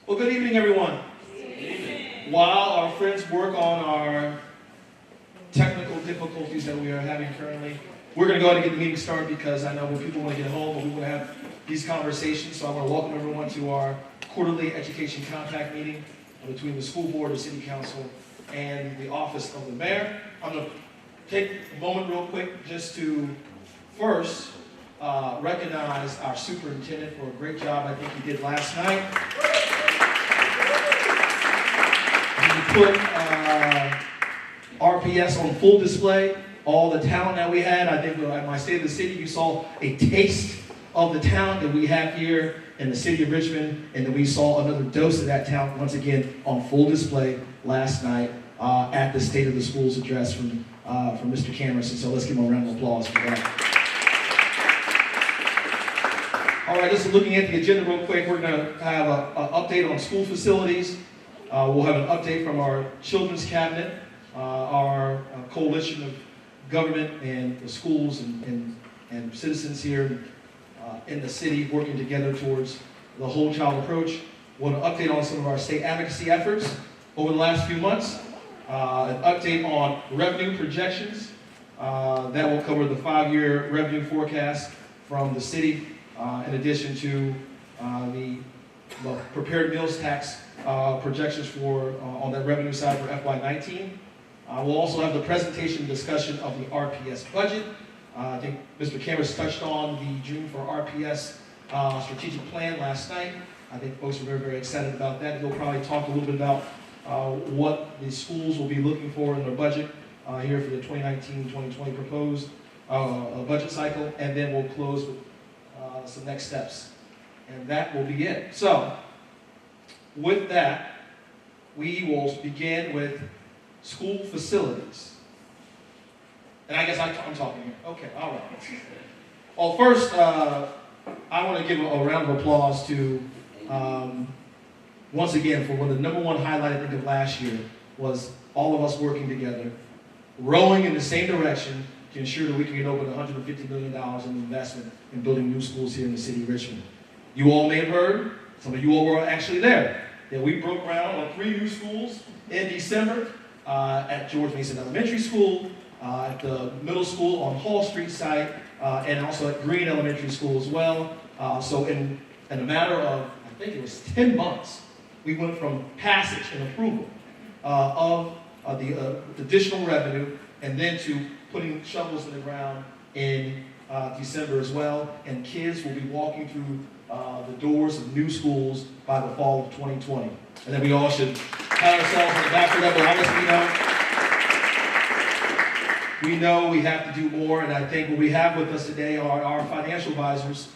Well, good evening, everyone. Good evening. While our friends work on our technical difficulties that we are having currently, we're going to go ahead and get the meeting started because I know when people want to get home, but we want to have these conversations. So I want to welcome everyone to our quarterly education contact meeting between the school board, the city council, and the office of the mayor. I'm going to take a moment real quick just to first recognize our superintendent for a great job I think he did last night. He put RPS on full display, all the talent that we had. I think at my State of the City, you saw a taste of the talent that we have here in the city of Richmond, and then we saw another dose of that talent once again on full display last night at the State of the Schools address from Mr. Cameron. So let's give him a round of applause for that. All right, just looking at the agenda real quick, we're going to have an update on school facilities. We'll have an update from our children's cabinet, our coalition of government and the schools and citizens here in the city working together towards the whole child approach. We'll have an update on some of our state advocacy efforts over the last few months. An update on revenue projections. That will cover the 5-year revenue forecast from the city, in addition to the prepared meals tax projections for on that revenue side for FY19. We'll also have the presentation discussion of the RPS budget. I think Mr. Cameron touched on the June for RPS strategic plan last night. I think folks are very, very excited about that. He'll probably talk a little bit about what the schools will be looking for in their budget here for the 2019-2020 proposed budget cycle, and then we'll close with some next steps. And that will be it. So, with that, we will begin with school facilities. And I guess I'm talking here. Okay, all right. Well, first, I want to give a round of applause to, once again, for one of the number one highlight I think of last year was all of us working together, rowing in the same direction to ensure that we can get over $150 million in investment in building new schools here in the city of Richmond. You all may have heard, some of you all were actually there, that we broke ground on 3 new schools in December at George Mason Elementary School, at the middle school on Hall Street site, and also at Green Elementary School as well. So in a matter of, I think it was 10 months, we went from passage and approval of the additional revenue and then to putting shovels in the ground in December as well. And kids will be walking through the doors of new schools by the fall of 2020. And then we all should pat ourselves on the back for that. But honestly, we know we have to do more. And I think what we have with us today are our financial advisors,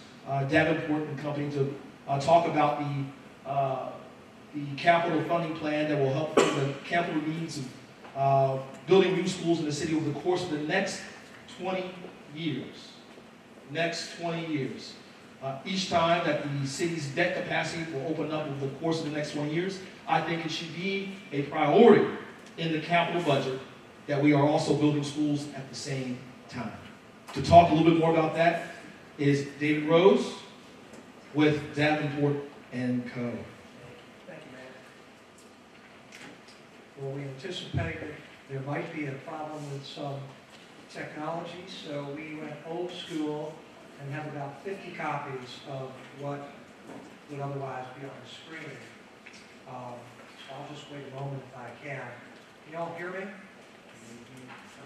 Davenport and Company, to talk about the capital funding plan that will help fund the capital needs of building new schools in the city over the course of the next 20 years. Next 20 years. Each time that the city's debt capacity will open up over the course of the next 20 years, I think it should be a priority in the capital budget that we are also building schools at the same time. To talk a little bit more about that is David Rose with Davenport and Co. Thank you, Mayor. Well, we anticipated there might be a problem with some technology, so we went old school and have about 50 copies of what would otherwise be on the screen. So I'll just wait a moment if I can. Can y'all hear me?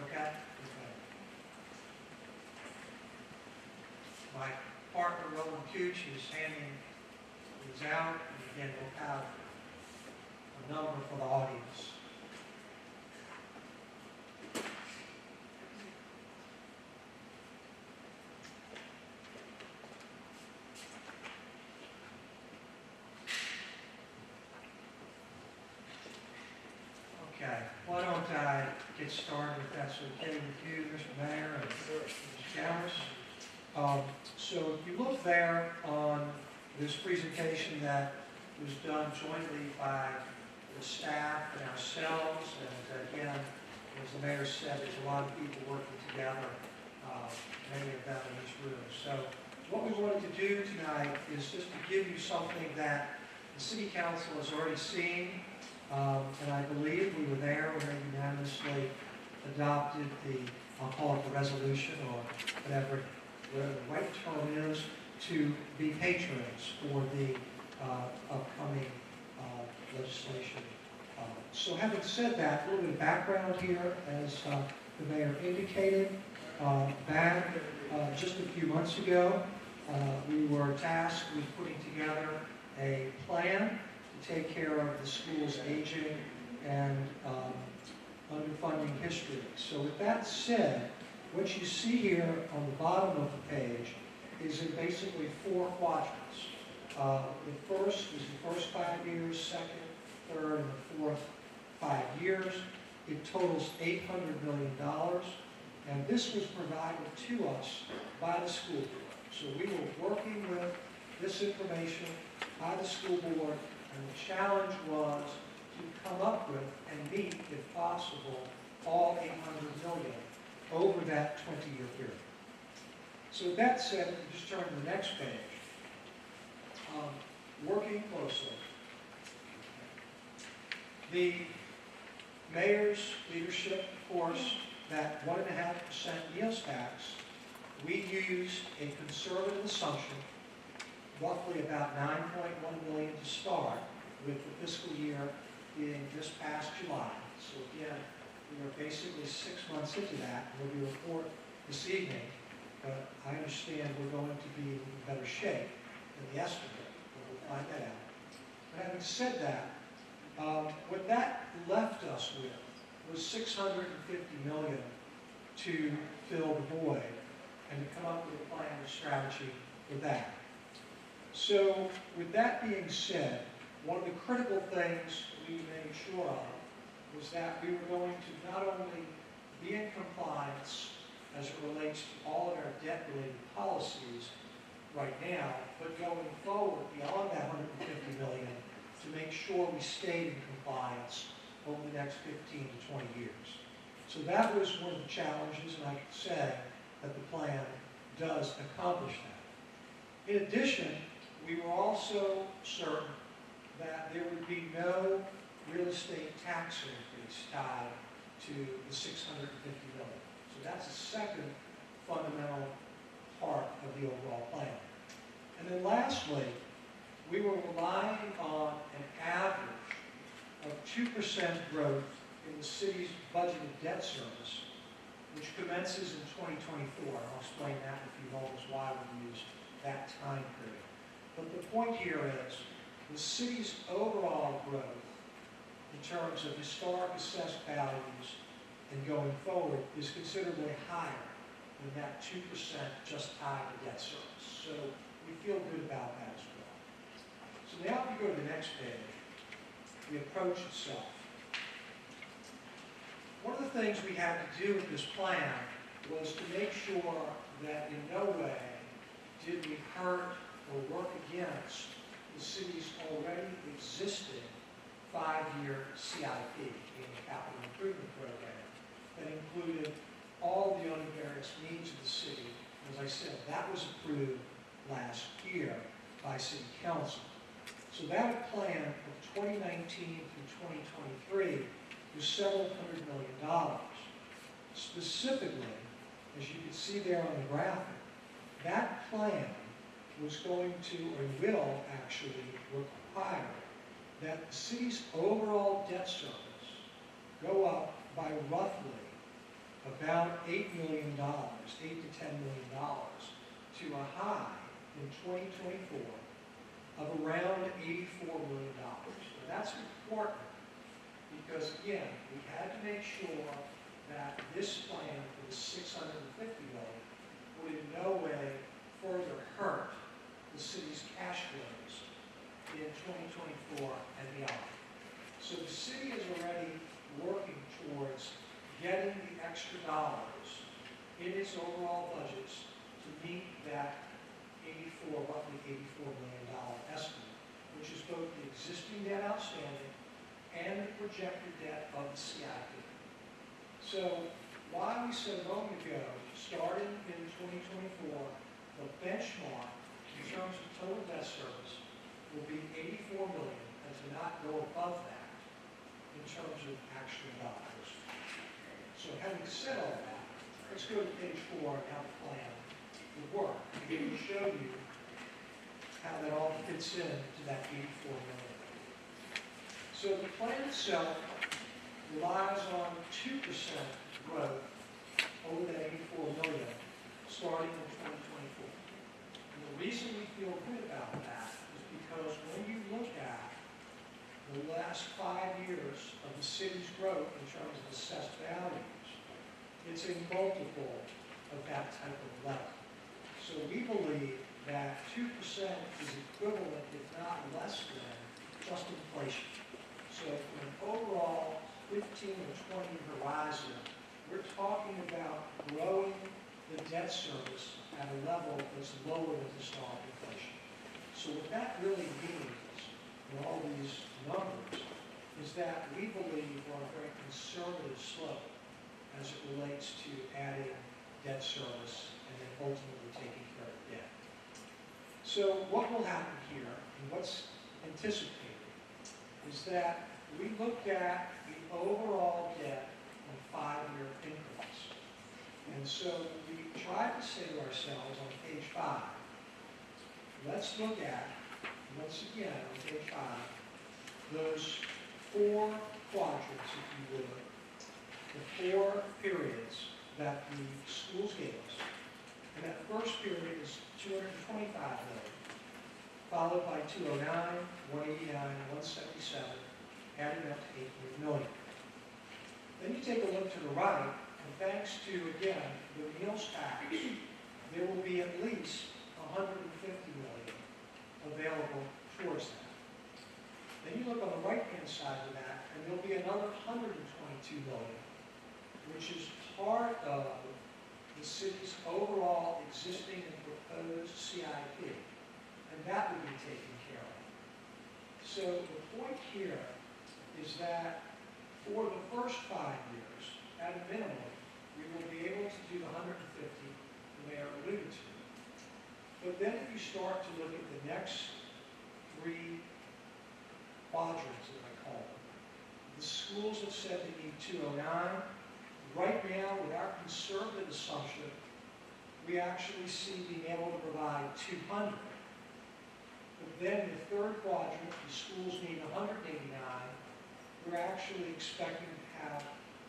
Okay? My partner, Roland Cooch, is handing these out, and again, we'll have a number for the audience. Okay, why don't I get started if that's okay with you, Mr. Mayor and Mr. Chalmers. So if you look there on this presentation that was done jointly by the staff and ourselves, and again, as the mayor said, there's a lot of people working together, many of them in this room. So what we wanted to do tonight is just to give you something that the City Council has already seen, and I believe we were there when they unanimously adopted the, I'll call it the resolution or whatever the right term is, to be patrons for the upcoming legislation. So having said that, a little bit of background here, as the mayor indicated. Back just a few months ago, we were tasked with putting together a plan to take care of the school's aging and underfunding history. So with that said, what you see here on the bottom of the page is in basically 4 quadrants. The first is the first 5 years, second, third, and the fourth 5 years. It totals $800 million, and this was provided to us by the school board. So we were working with this information by the school board, and the challenge was to come up with and meet, if possible, all $800 million over that 20-year period. So with that said, if you just turn to the next page. Working closely. The mayor's leadership, of course, that 1.5% meals tax, we used a conservative assumption, roughly about $9.1 million to start, with the fiscal year being this past July. So again, we are basically 6 months into that. We'll be report this evening, but I understand we're going to be in better shape than the estimate, but we'll find that out. But having said that, what that left us with was $650 million to fill the void and to come up with a plan and strategy for that. So with that being said, one of the critical things we made sure of was that we were going to not only be in compliance as it relates to all of our debt-related policies right now, but going forward beyond that $150 million to make sure we stayed in compliance over the next 15 to 20 years. So that was one of the challenges, and I can say that the plan does accomplish that. In addition, we were also certain that there would be no real estate tax increase tied to the $650 million. So that's a second fundamental part of the overall plan. And then lastly, we were relying on an average of 2% growth in the city's budgeted debt service, which commences in 2024. I'll explain that in a few moments why we use that time period. But the point here is the city's overall growth in terms of historic assessed values and going forward is considerably higher than that 2% just tied to debt service. So we feel good about that as well. So now if you go to the next page, the approach itself. One of the things we had to do with this plan was to make sure that in no way did we hurt or work against the city's already existing 5-year CIP, being the Capital Improvement Program, that included all the other various needs of the city. As I said, that was approved last year by City Council. So that plan of 2019 through 2023 was several $100 million. Specifically, as you can see there on the graphic, that plan was going to, or will actually require that the city's overall debt service go up by roughly about $8 million, $8 to $10 million, to a high in 2024 of around $84 million. Now that's important because, again, we had to make sure that this plan for the $650 million would in no way further hurt the city's cash flows in 2024 and beyond. So the city is already working towards getting the extra dollars in its overall budgets to meet that roughly $84 million estimate, which is both the existing debt outstanding and the projected debt of the CIP. So while we said a moment ago, starting in 2024, the benchmark in terms of total debt service will be 84 million, and to not go above that in terms of actual dollars. So having said all that, let's go to page 4 and how the plan would work. I'm going to show you how that all fits in to that 84 million. So the plan itself relies on 2% growth over that 84 million starting in 2024. And the reason we feel good about that is because when you look at the last 5 years of the city's growth in terms of assessed values, it's a multiple of that type of level. So we believe that 2% is equivalent, if not less than, just inflation. So from an overall 15 or 20 horizon, we're talking about growing the debt service at a level that's lower than historic inflation. So what that really means in all these numbers is that we believe we're on a very conservative slope as it relates to adding debt service and then ultimately taking care of debt. So what will happen here, and what's anticipated, is that we looked at the overall debt on 5-year increments. And so we tried to say to ourselves on page 5, let's look at, once again on page 5, those 4 quadrants, if you would, the 4 periods that the schools gave us. And that first period is 225 million, followed by 209, 189, 177, adding up to 800 million. Then you take a look to the right, and thanks to, again, the meals tax, there will be at least 150 million available towards that. Then you look on the right-hand side of that, and there'll be another 122 million, which is part of the city's overall existing and proposed CIP, and that will be taken care of. So the point here is that for the first 5 years, at a minimum, we will be able to do the 150 the mayor alluded to. But then if you start to look at the next 3 quadrants, as I call them, the schools have said they need 209. Right now, with our conservative assumption, we actually see being able to provide 200. But then the third quadrant, the schools need 189. We're actually expecting to have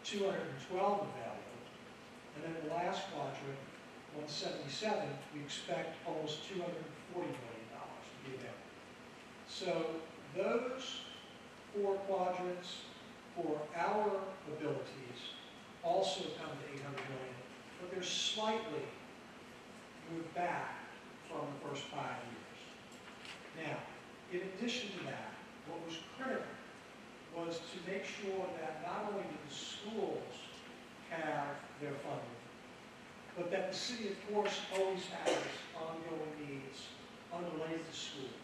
212 available. And then the last quadrant, 177, we expect almost $240 million to be available. So those 4 quadrants for our abilities also come to 800 million, but they're slightly moved back from the first 5 years. Now, in addition to that, what was critical was to make sure that not only did the schools have their funding, but that the city, of course, always has ongoing needs unrelated to schools.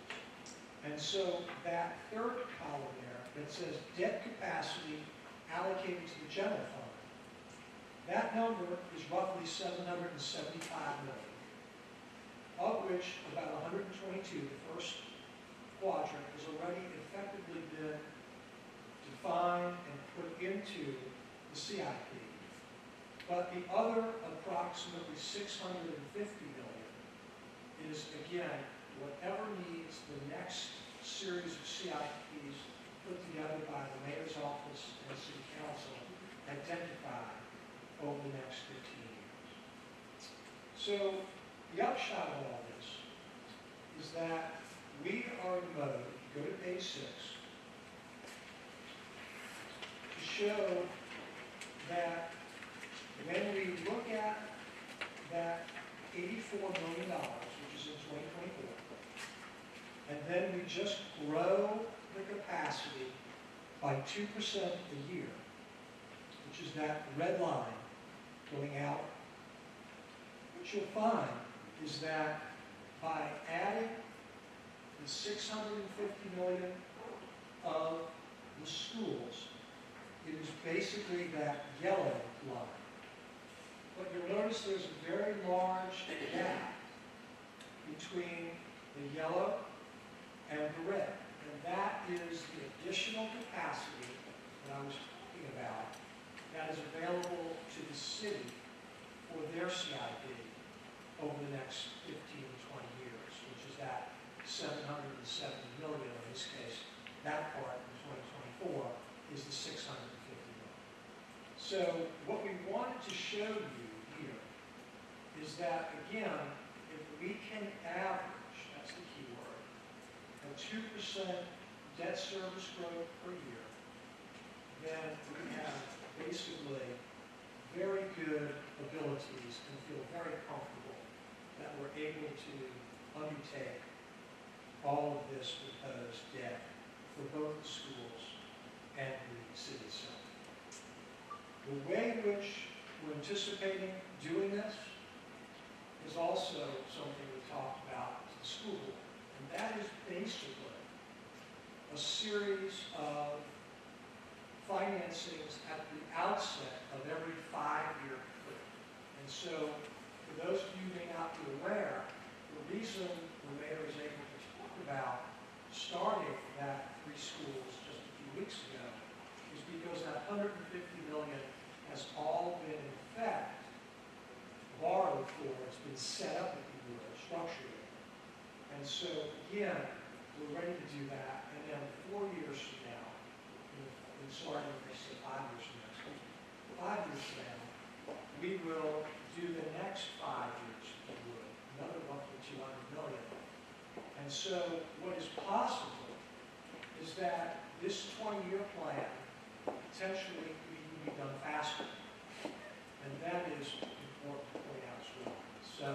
And so that third column there that says debt capacity allocated to the general fund, that number is roughly 775 million, of which about 122, the first quadrant, has already effectively been defined and put into the CIP. But the other approximately 650 million is, again, whatever needs the next series of CIPs put together by the mayor's office and city council identified over the next 15 years. So the upshot of all this is that we are in mode, go to page 6, to show that when we look at that $84 million, which is in 2024, and then we just grow the capacity by 2% a year, which is that red line going out, what you'll find is that by adding the 650 million of the schools, it is basically that yellow line. But you'll notice there's a very large gap between the yellow and the red. city for their CIP over the next 15 to 20 years, which is that 770 million, in this case, that part in 2024 is the 650 million. So what we wanted to show you here is that, again, if we can average, that's the key word, a 2% debt service growth per year, then we have basically very good abilities and feel very comfortable that we're able to undertake all of this proposed debt for both the schools and the city itself. The way in which we're anticipating doing this is also something we talked about to the school board, and that is basically a series of financings at the outset of every 5-year period. And so, for those of you who may not be aware, the reason the mayor is able to talk about starting that 3 schools just a few weeks ago is because that $150 million has all been, in fact, borrowed for. It's been set up, if you will, structured. And so, again, we're ready to do that. And then 4 years from now, and starting, they say 5 years from now, 5 years from now, we will do the next 5 years, if you would, another roughly $200 million. And so what is possible is that this 20-year plan potentially can be done faster. And that is important to point out as well. So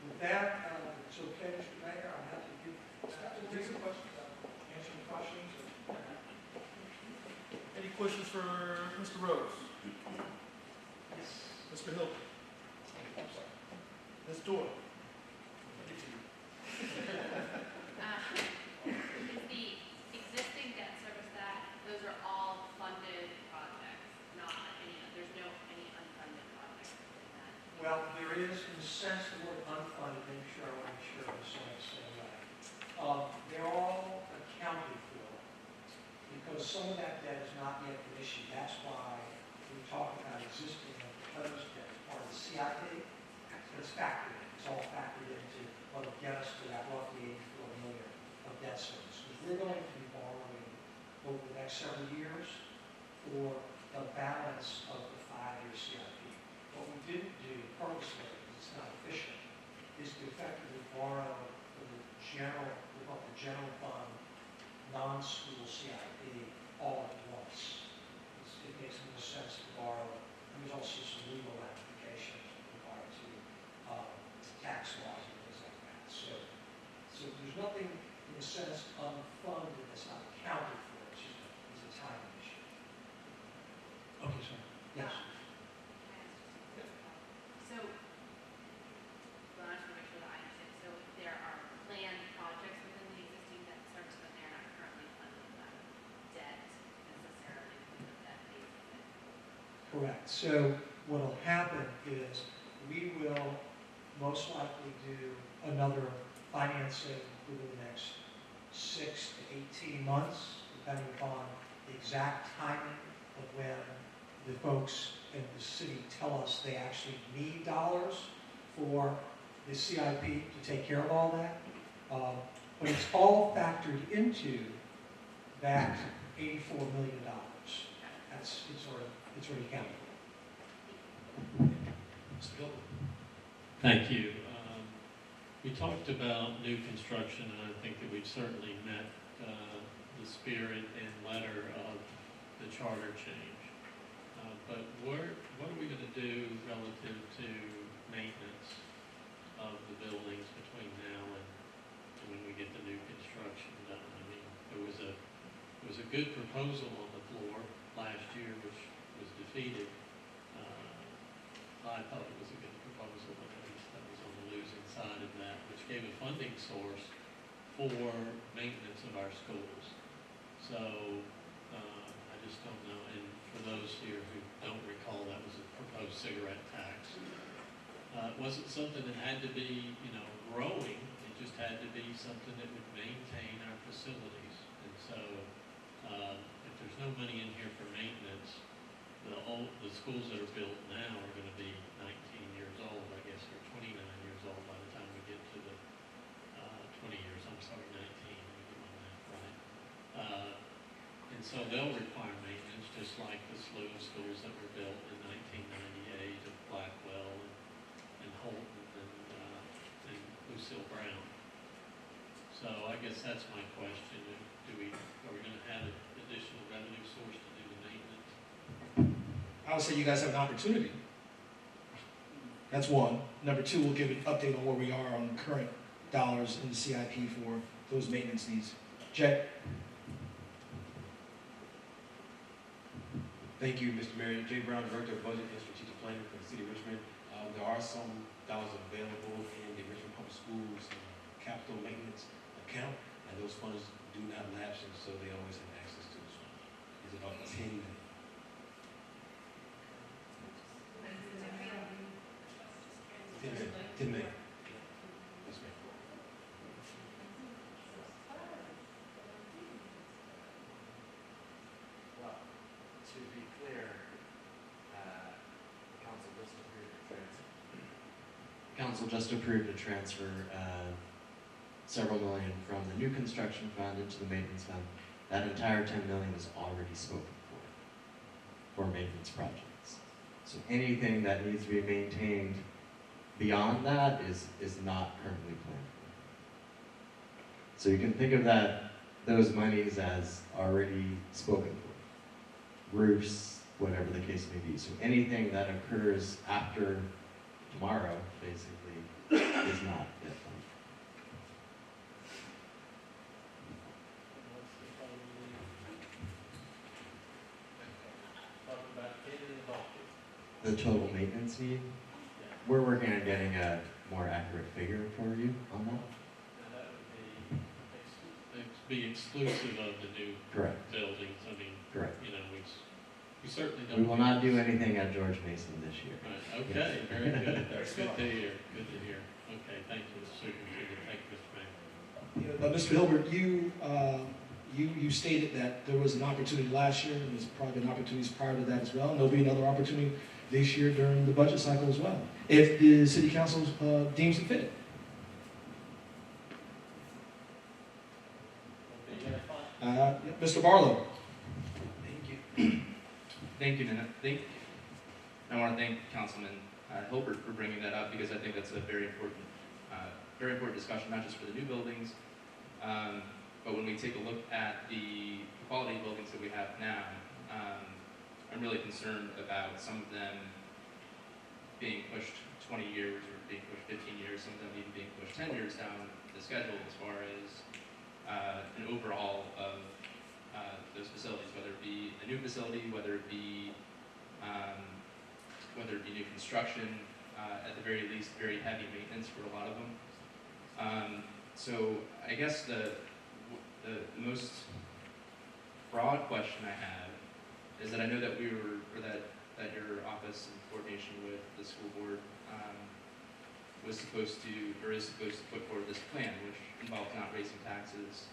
with that, if it's okay, Mr. Mayor, I'm happy to give some questions, answer any questions. Any questions for Mr. Rose? Yes. Mr. Hilton? Ms. Doyle? Is the existing debt service that those are all funded projects, not any, there's no any unfunded projects in that? Well, there is, in a sense, the word unfunded, make sure I want to make sure I'm saying the same way. They're all accounted for because some of that debt is not yet been issued. That's why we talk about existing and proposed debt as part of the CIP. It's factored in. It's all factored into what will get us to that roughly $84 million of debt service. Because we're going to be borrowing over the next several years for the balance of the 5-year CIP. What we didn't do purposely, because it's not efficient, is to effectively borrow from the general fund, non-school CIP all at once. It makes more sense to borrow. And there's also some legal ramifications with regard to tax laws and things like that. So there's nothing in a sense unfunded that's not accounted for. It's just a timing issue. Okay, sir. Yes. So, well, I just want to make sure that I understand. So there are planned projects within the existing debt service, but they're not currently funding that debt necessarily with the debt basis. Correct. So what will happen is we will most likely do another financing within the next 6 to 18 months, depending upon the exact timing of when the folks in the city tell us they actually need dollars for the CIP to take care of all that. But it's all factored into that $84 million. It's already counted. Mr. Hilton? Thank you. We talked about new construction, and I think that we've certainly met the spirit and letter of the charter change. But what are we going to do relative to maintenance of the buildings between now and when we get the new construction done? I mean, there was a good proposal on the floor last year, which was defeated. I thought it was a good proposal, but at least I was on the losing side of that, which gave a funding source for maintenance of our schools. So I just don't know. And for those here who don't recall, that was a proposed cigarette tax. It wasn't something that had to be, growing. It just had to be something that would maintain our facilities. And so if there's no money in here for maintenance, the schools that are built now are going to be so they'll require maintenance, just like the SLU schools that were built in 1998 of Blackwell and Holton and Lucille Brown. So I guess that's my question, are we gonna add an additional revenue source to do the maintenance? I would say you guys have an opportunity. That's one. Number two, we'll give an update on where we are on current dollars in the CIP for those maintenance needs. Jay? Thank you, Mr. Mayor. Jay Brown, Director of Budget and Strategic Planning for the City of Richmond. There are some dollars available in the Richmond Public Schools capital maintenance account, and those funds do not lapse, and so they always have access to this one. It's about 10 million. 10 million. Yes, ma'am. Well, to be clear, council just approved a transfer several million from the new construction fund into the maintenance fund. That entire 10 million is already spoken for maintenance projects. So anything that needs to be maintained beyond that is not currently planned for. So you can think of those monies as already spoken for. Roofs, whatever the case may be. So anything that occurs after tomorrow, basically, is not yet funded. The total maintenance need? We're working on getting a more accurate figure for you on that. Now, that would be exclusive of the new Correct. buildings. I mean, Correct. you know, we certainly don't. We will not do anything at George Mason this year. Right, okay, very good. That's good to hear, good to hear. Okay, thank you, Mr. Superintendent. Thank you, Mr. Mayor. Mr. Hilbert, you stated that there was an opportunity last year, and there's probably been opportunities prior to that as well, and there'll be another opportunity this year during the budget cycle as well, if the city council deems it fit. Mr. Barlow. Thank you. Thank you, Nina. I want to thank Councilman Hilbert for bringing that up, because I think that's a very important discussion, not just for the new buildings, but when we take a look at the quality of buildings that we have now, I'm really concerned about some of them being pushed 20 years or being pushed 15 years, some of them even being pushed 10 years down the schedule as far as an overhaul of those facilities, whether it be a new facility, whether it be new construction, at the very least, very heavy maintenance for a lot of them. So I guess the most broad question I have is that I know that that your office in coordination with the school board is supposed to put forward this plan, which involves not raising taxes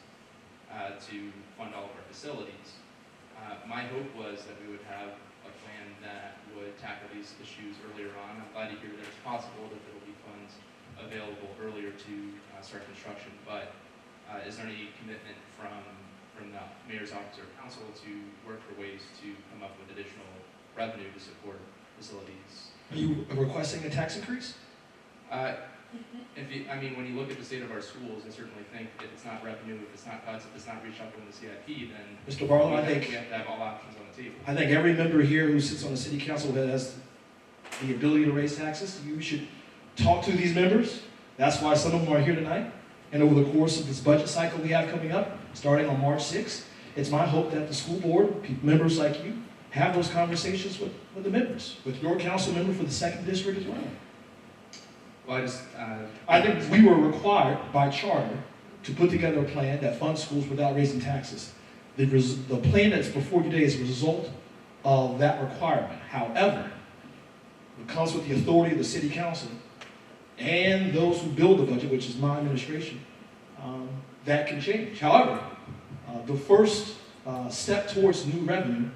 to fund all of our facilities. My hope was that we would have a plan that would tackle these issues earlier on. I'm glad to hear that it's possible that there will be funds available earlier to start construction, but is there any commitment from the mayor's office or council to work for ways to come up with additional revenue to support facilities? Are you requesting a tax increase? When you look at the state of our schools, I certainly think if it's not revenue, if it's not cuts, if it's not reshuffling the CIP, then Mr. Barlow, we have to have all options on the table. I think every member here who sits on the city council that has the ability to raise taxes, you should talk to these members. That's why some of them are here tonight. And over the course of this budget cycle we have coming up, starting on March 6th, it's my hope that the school board, members like you, have those conversations with the members, with your council member for the 2nd district as well. Well, I think we were required by charter to put together a plan that funds schools without raising taxes. The plan that's before you today is a result of that requirement. However, it comes with the authority of the city council and those who build the budget, which is my administration, that can change. However, the first step towards new revenue,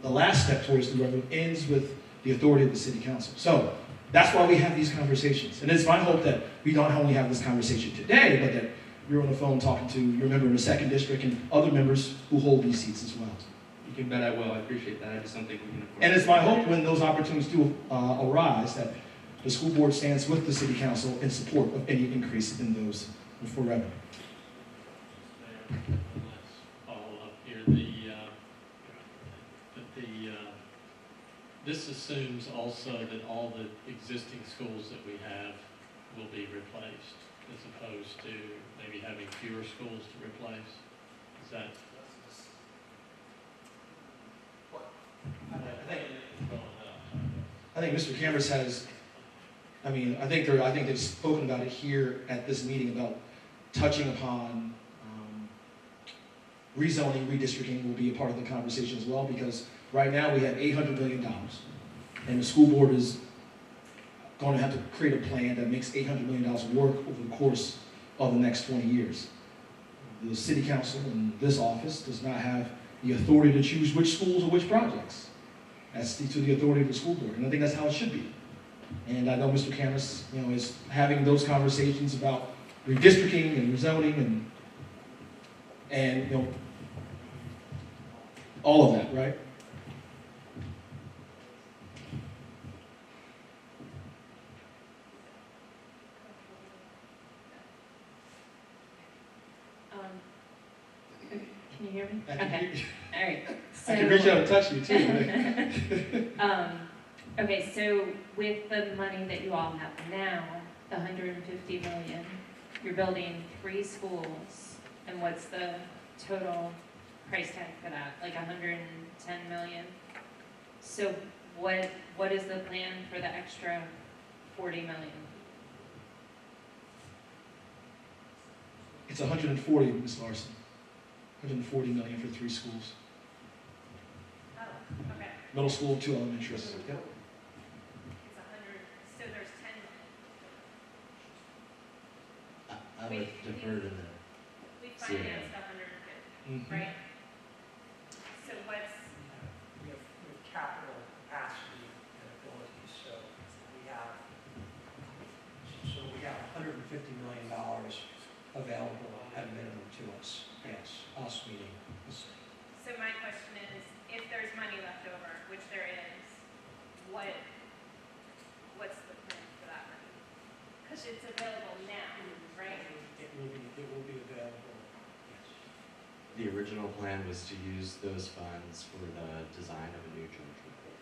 the last step towards new revenue ends with the authority of the city council. So that's why we have these conversations. And it's my hope that we don't only have this conversation today, but that you're on the phone talking to your member in the second district and other members who hold these seats as well. You can bet I will. I appreciate that. I just don't think we can afford And it. it's my hope when those opportunities do arise that the school board stands with the city council in support of any increase in those for revenue. Mayor, one last follow-up here. This assumes also that all the existing schools that we have will be replaced, as opposed to maybe having fewer schools to replace. Is that? I think Mr. Cameras has, I think they've spoken about it here at this meeting about touching upon rezoning, redistricting will be a part of the conversation as well, because right now we have $800 million, and the school board is going to have to create a plan that makes $800 million work over the course of the next 20 years. The city council and this office does not have the authority to choose which schools or which projects. That's to the authority of the school board, and I think that's how it should be. And I know Mr. Cameras, is having those conversations about redistricting and rezoning and all of that, right? Can you hear me? I can Okay. hear you. All right. I can reach out and touch you too. Right? Okay, so with the money that you all have now, the $150 million, you're building 3 schools, and what's the total price tag for that? Like $110 million? So what is the plan for the extra $40 million? It's 140, Ms. Larson. 140 million for 3 schools. Oh, okay. Middle school, 2 elementaries. Yep. It's 100, so there's 10 million. I would defer to the We See you financed 150, right? So what's, We have capital capacity and abilities, so we have $150 million available at a minimum to us. Yes, us meaning the city. so my question is, if there's money left over, which there is, what's the plan for that money? Because it's available now, right? It will be available, yes. The original plan was to use those funds for the design of a new church report,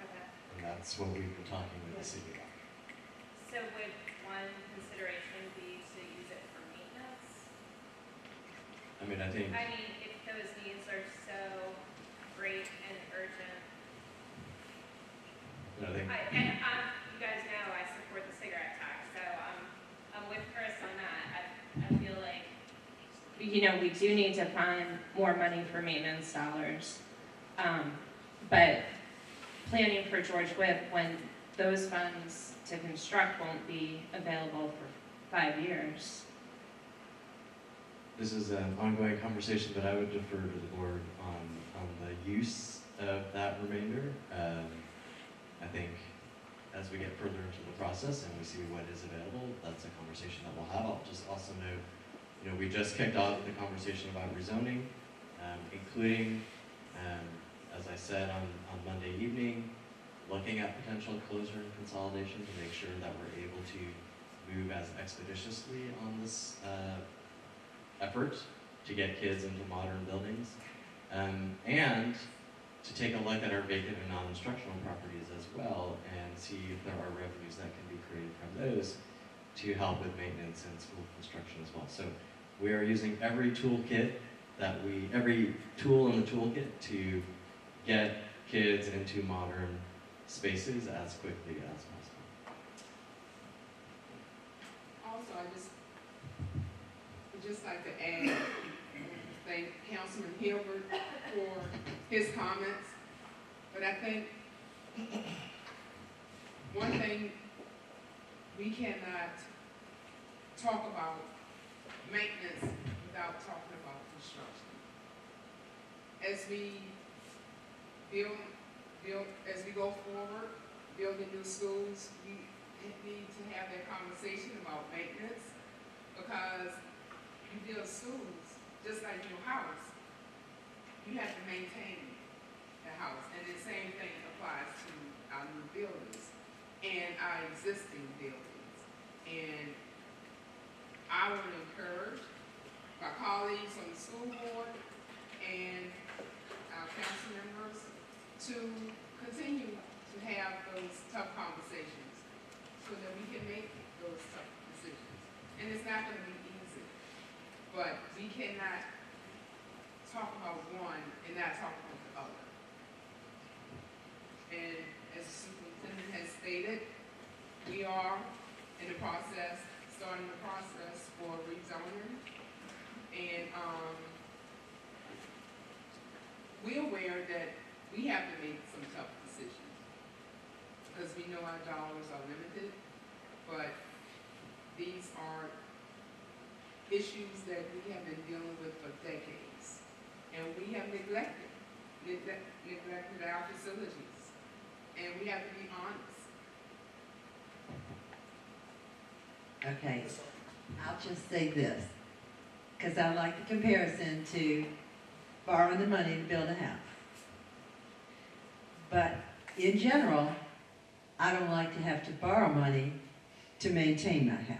Okay. and that's what we've been talking with the city about. So would one consideration be to use it for maintenance? I mean, I think, I mean, if those needs are so great and urgent. you know, I think You guys know I support the cigarette tax, so I'm with Chris on that. I feel like, We do need to find more money for maintenance dollars. But planning for George Whip, when those funds to construct won't be available for 5 years. this is an ongoing conversation, but I would defer to the board on the use of that remainder. I think as we get further into the process and we see what is available, that's a conversation that we'll have. I'll just also note, we just kicked off the conversation about rezoning, including, as I said on Monday evening, looking at potential closure and consolidation to make sure that we're able to move as expeditiously on this effort to get kids into modern buildings, and to take a look at our vacant and non-instructional properties as well and see if there are revenues that can be created from those to help with maintenance and school construction as well. So we are using every tool in the toolkit to get kids into modern spaces as quickly as possible. Also, I would just like to add, thank Councilman Hilbert for his comments, but I think one thing, we cannot talk about maintenance without talking about construction. As we as we go forward, building new schools, we need to have that conversation about maintenance, because you build schools, just like your house, you have to maintain the house. And the same thing applies to our new buildings and our existing buildings. And I would encourage my colleagues on the school board and our council members to continue to have those tough conversations so that we can make those tough decisions. And it's not going to be easy, but we cannot talk about one and not talk about the other. And as the superintendent has stated, we are in the process, starting the process for rezoning. And we're aware that we have to make some tough decisions because we know our dollars are limited, but these are issues that we have been dealing with for decades. And we have neglected our facilities. And we have to be honest. Okay, I'll just say this, because I like the comparison to borrowing the money to build a house. But in general, I don't like to have to borrow money to maintain my house.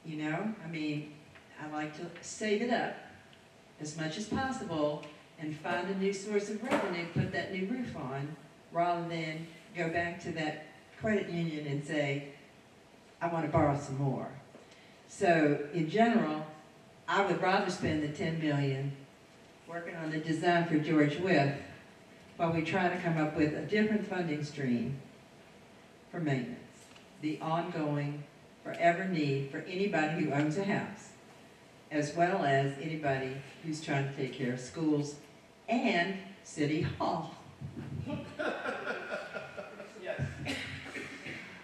You know, I mean, I like to save it up as much as possible and find a new source of revenue, put that new roof on, rather than go back to that credit union and say, I want to borrow some more. So in general, I would rather spend the $10 million working on the design for George Wythe while we try to come up with a different funding stream for maintenance, the ongoing, forever need for anybody who owns a house, as well as anybody who's trying to take care of schools and City Hall. Yes.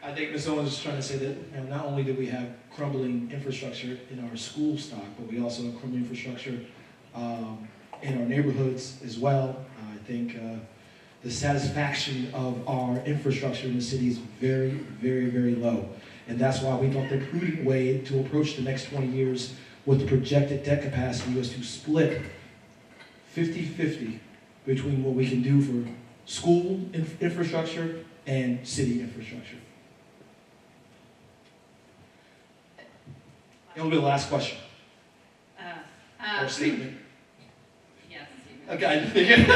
I think Ms. Owens is trying to say that, you know, not only do we have crumbling infrastructure in our school stock, but we also have crumbling infrastructure in our neighborhoods as well. I think the satisfaction of our infrastructure in the city is very, very, very low. And that's why we thought the prudent way to approach the next 20 years with the projected debt capacity was to split 50-50 between what we can do for school infrastructure and city infrastructure. It'll be the last question, or statement. Yes, statement. Okay, I just figured.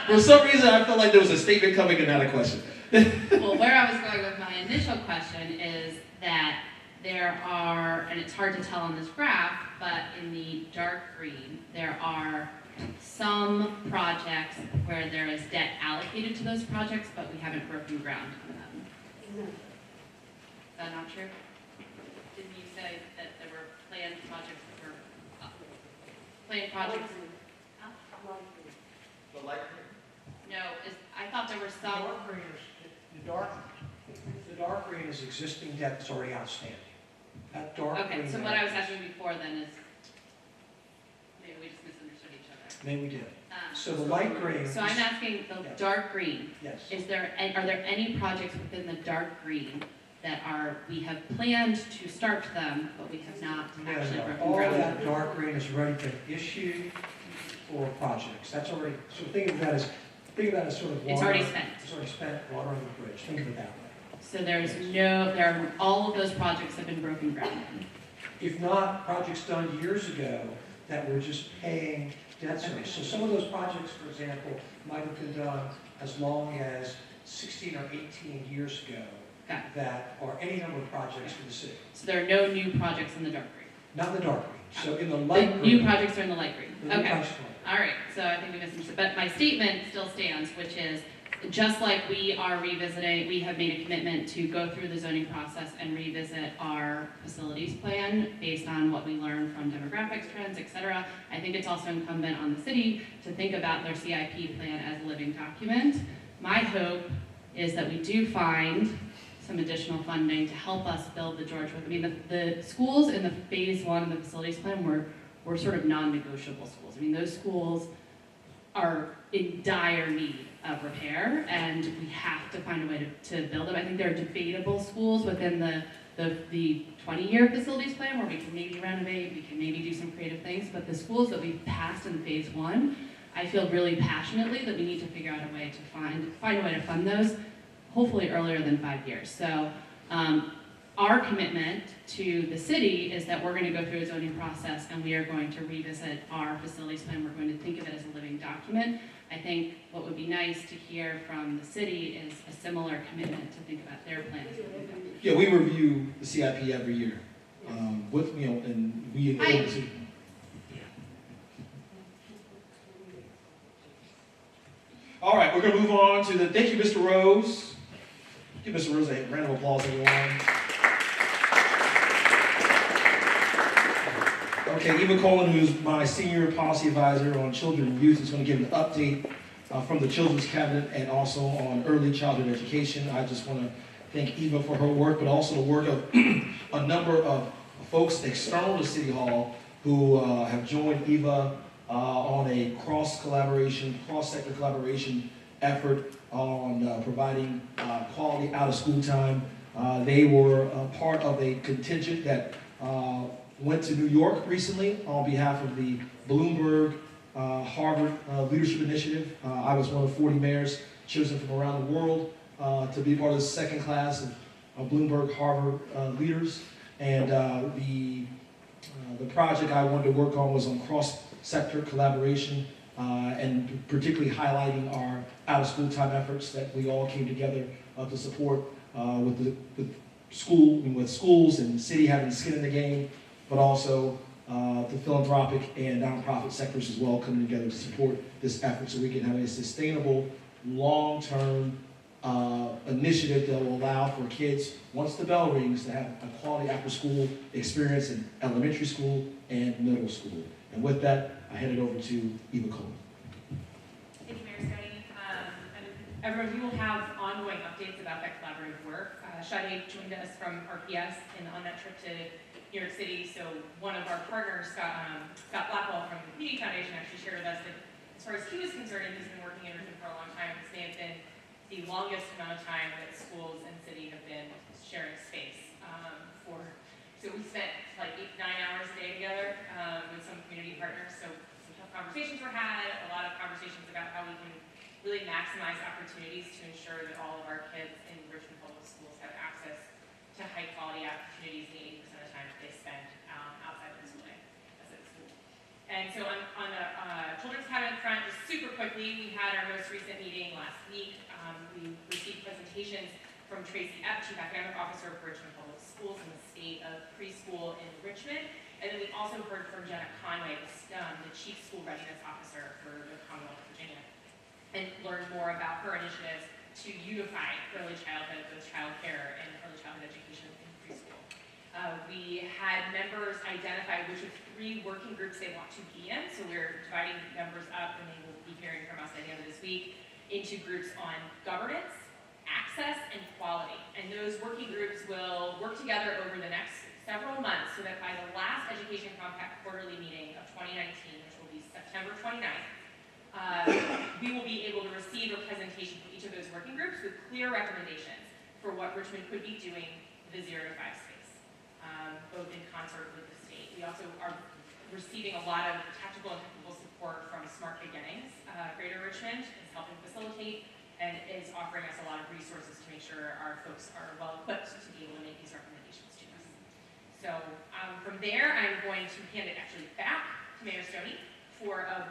For some reason, I felt like there was a statement coming and not a question. Well, where I was going with my initial question is that there are, and it's hard to tell on this graph, but in the dark green, there are some projects where there is debt allocated to those projects, but we haven't broken ground on them. Is that not true? Didn't you say that there were planned projects that were planned projects? The light No, I thought there were some. The dark green is existing debt that's already outstanding. That dark green. Okay, so what I was asking before then is, maybe we just misunderstood each other. Maybe we did. So the light green. So I'm asking the Yes. dark green. Yes. Are there any projects within the dark green that we have planned to start them, but we have not actually broken All ground? that dark green has already been issued for projects. That's already, so think of that as sort of water. It's already spent. It's already spent, water on the bridge. Think of it that way. So all of those projects have been broken ground in. If not, projects done years ago that were just paying debt service. So some of those projects, for example, might have been done as long as 16 or 18 years ago. Got it. That are any number of projects for the city. So there are no new projects in the dark green? Not in the dark green. So in the The light green. new projects are in the light green? the new Okay. projects are in the light All right, so I think we misunderstood, but my statement still stands, which is, just like we have made a commitment to go through the zoning process and revisit our facilities plan based on what we learned from demographics, trends, et cetera. I think it's also incumbent on the city to think about their CIP plan as a living document. My hope is that we do find some additional funding to help us build the George Wythe. I mean, the schools in the phase one of the facilities plan were sort of non-negotiable schools. I mean, those schools are in dire need of repair, and we have to find a way to build them. I think there are debatable schools within the the 20-year facilities plan where we can maybe renovate, we can maybe do some creative things, but the schools that we've passed in phase one, I feel really passionately that we need to figure out a way to find a way to fund those, hopefully earlier than 5 years. So our commitment to the city is that we're going to go through a zoning process and we are going to revisit our facilities plan. We're going to think of it as a living document. I think what would be nice to hear from the city is a similar commitment to think about their plan as a living document. Yeah, we review the CIP every year, and we All right, we're going to move on to thank you, Mr. Rose. Give Mr. Rose a round of applause, everyone. Okay, Eva Coleman, who's my senior policy advisor on children and youth, is going to give an update from the Children's Cabinet and also on early childhood education. I just want to thank Eva for her work, but also the work of a number of folks external to City Hall who have joined Eva on a cross-sector collaboration effort on providing quality out-of-school time. They were part of a contingent that went to New York recently on behalf of the Bloomberg Harvard Leadership Initiative. I was one of 40 mayors chosen from around the world to be part of the second class of Bloomberg Harvard leaders. And the project I wanted to work on was on cross-sector collaboration and particularly highlighting our out-of-school time efforts that we all came together to support with schools and the city having skin in the game, but also the philanthropic and nonprofit sectors as well coming together to support this effort so we can have a sustainable, long-term initiative that will allow for kids, once the bell rings, to have a quality after-school experience in elementary school and middle school. And with that, I hand it over to Eva Coleman. Thank you, Mayor Stoney. And everyone, we will have ongoing updates about that collaborative work. Sade joined us from RPS on that trip to New York City. So one of our partners, Scott Blackwell from the Community Foundation, actually shared with us that as far as he was concerned, and he's been working in Richmond for a long time, this may have been the longest amount of time that schools and city have been sharing space so we spent like 8-9 hours a day together with some community partners. So some tough conversations were had, a lot of conversations about how we can really maximize opportunities to ensure that all of our kids in Richmond Public Schools have access to high quality opportunities the 80% of the time that they spend outside of the school day, as at school. And so on the Children's Cabinet front, just super quickly, we had our most recent meeting last week. We received presentations from Tracy Epp, Chief Academic Officer for Richmond Public Schools, and the state of preschool in Richmond. And then we also heard from Jenna Conway, the Chief School Readiness Officer for the Commonwealth of Virginia, and learned more about her initiatives to unify early childhood, both child care and early childhood education in preschool. We had members identify which of 3 working groups they want to be in. So we're dividing members up, and they will be hearing from us at the end of this week, into groups on governance, access, and quality. And those working groups will work together over the next several months so that by the last Education Compact quarterly meeting of 2019, which will be September 29th, we will be able to receive a presentation from each of those working groups with clear recommendations for what Richmond could be doing with the 0 to 5 space, both in concert with the state. We also are receiving a lot of tactical and technical support from Smart Beginnings. Greater Richmond is helping facilitate and is offering us a lot of resources to make sure our folks are well equipped to be able to make these recommendations to us. So from there, I'm going to hand it actually back to Mayor Stoney for an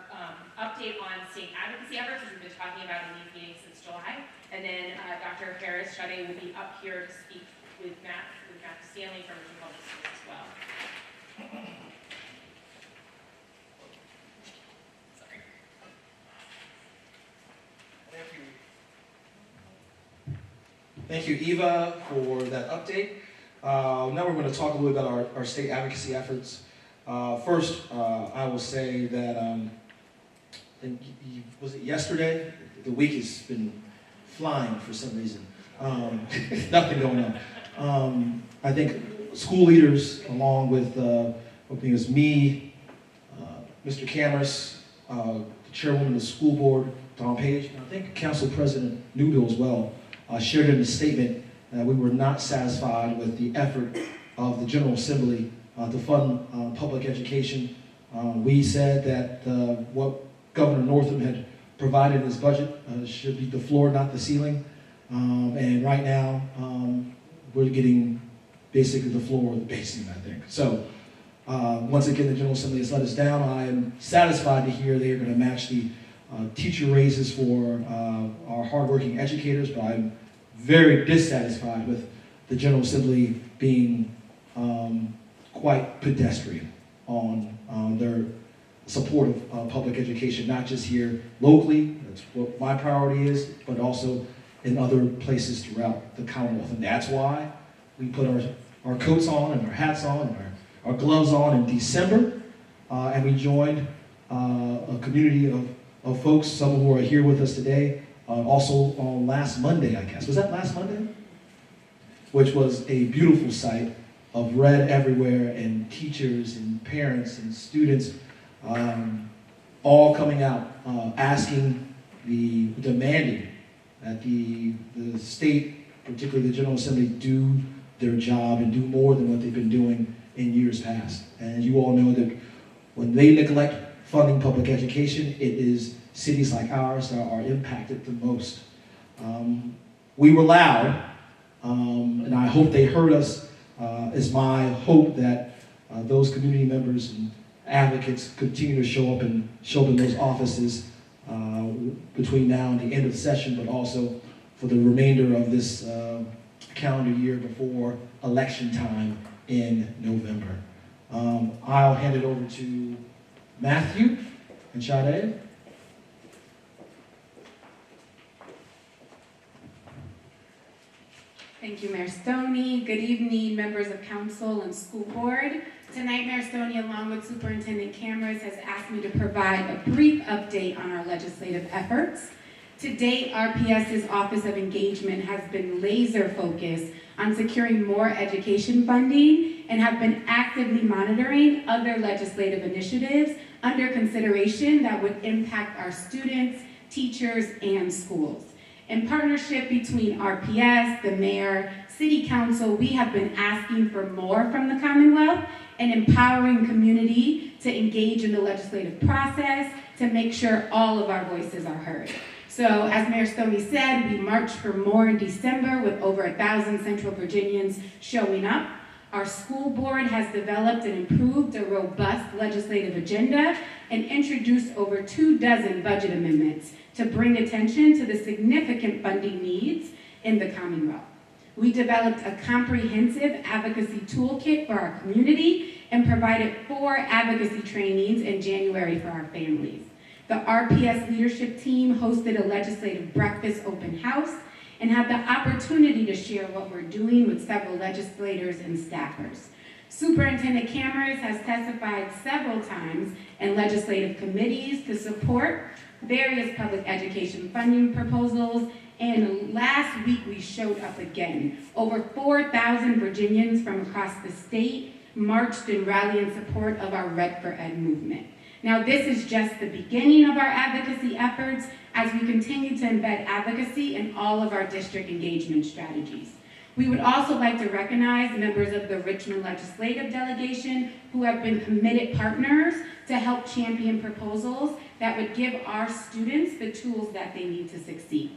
update on state advocacy efforts, as we've been talking about in these meetings since July. And then Dr. Harris Sade will be up here to speak with Matt Stanley from Richmond Public Schools as well. Thank you, Eva, for that update. Now we're going to talk a little bit about our state advocacy efforts. First, I will say that, I think, was it yesterday? The week has been flying for some reason. Nothing going on. I think school leaders, along with, I think it was me, Mr. Cameras, the chairwoman of the school board, Tom Page, and I think Council President Newbill as well, shared in a statement that we were not satisfied with the effort of the General Assembly to fund public education. We said that what Governor Northam had provided in his budget should be the floor, not the ceiling. And right now, we're getting basically the floor or the basement, I think. So once again, the General Assembly has let us down. I am satisfied to hear they are going to match the teacher raises for our hardworking educators, but I'm very dissatisfied with the General Assembly being quite pedestrian on their support of public education, not just here locally, that's what my priority is, but also in other places throughout the Commonwealth. And that's why we put our coats on and our hats on and our gloves on in December, and we joined a community of folks, some who are here with us today, also on last Monday, I guess. Was that last Monday? Which was a beautiful sight of red everywhere, and teachers and parents and students all coming out, demanding that the state, particularly the General Assembly, do their job and do more than what they've been doing in years past. And you all know that when they neglect funding public education, it is cities like ours that are impacted the most. We were loud, and I hope they heard us. It's my hope that those community members and advocates continue to show up in those offices between now and the end of the session, but also for the remainder of this calendar year before election time in November. I'll hand it over to Matthew and Sade. Thank you, Mayor Stoney. Good evening, members of council and school board. Tonight, Mayor Stoney, along with Superintendent Cameras, has asked me to provide a brief update on our legislative efforts. To date, RPS's Office of Engagement has been laser focused on securing more education funding and have been actively monitoring other legislative initiatives under consideration that would impact our students, teachers, and schools. In partnership between RPS, the mayor, city council, we have been asking for more from the Commonwealth and empowering community to engage in the legislative process to make sure all of our voices are heard. So as Mayor Stoney said, we marched for more in December with over 1,000 Central Virginians showing up. Our school board has developed and improved a robust legislative agenda and introduced over 24 budget amendments to bring attention to the significant funding needs in the Commonwealth. We developed a comprehensive advocacy toolkit for our community and provided 4 advocacy trainings in January for our families. The RPS leadership team hosted a legislative breakfast open house and had the opportunity to share what we're doing with several legislators and staffers. Superintendent Cameras has testified several times in legislative committees to support various public education funding proposals, and last week we showed up again. Over 4,000 Virginians from across the state marched and rallied in support of our Red for Ed movement. Now, this is just the beginning of our advocacy efforts as we continue to embed advocacy in all of our district engagement strategies. We would also like to recognize members of the Richmond Legislative Delegation who have been committed partners to help champion proposals that would give our students the tools that they need to succeed.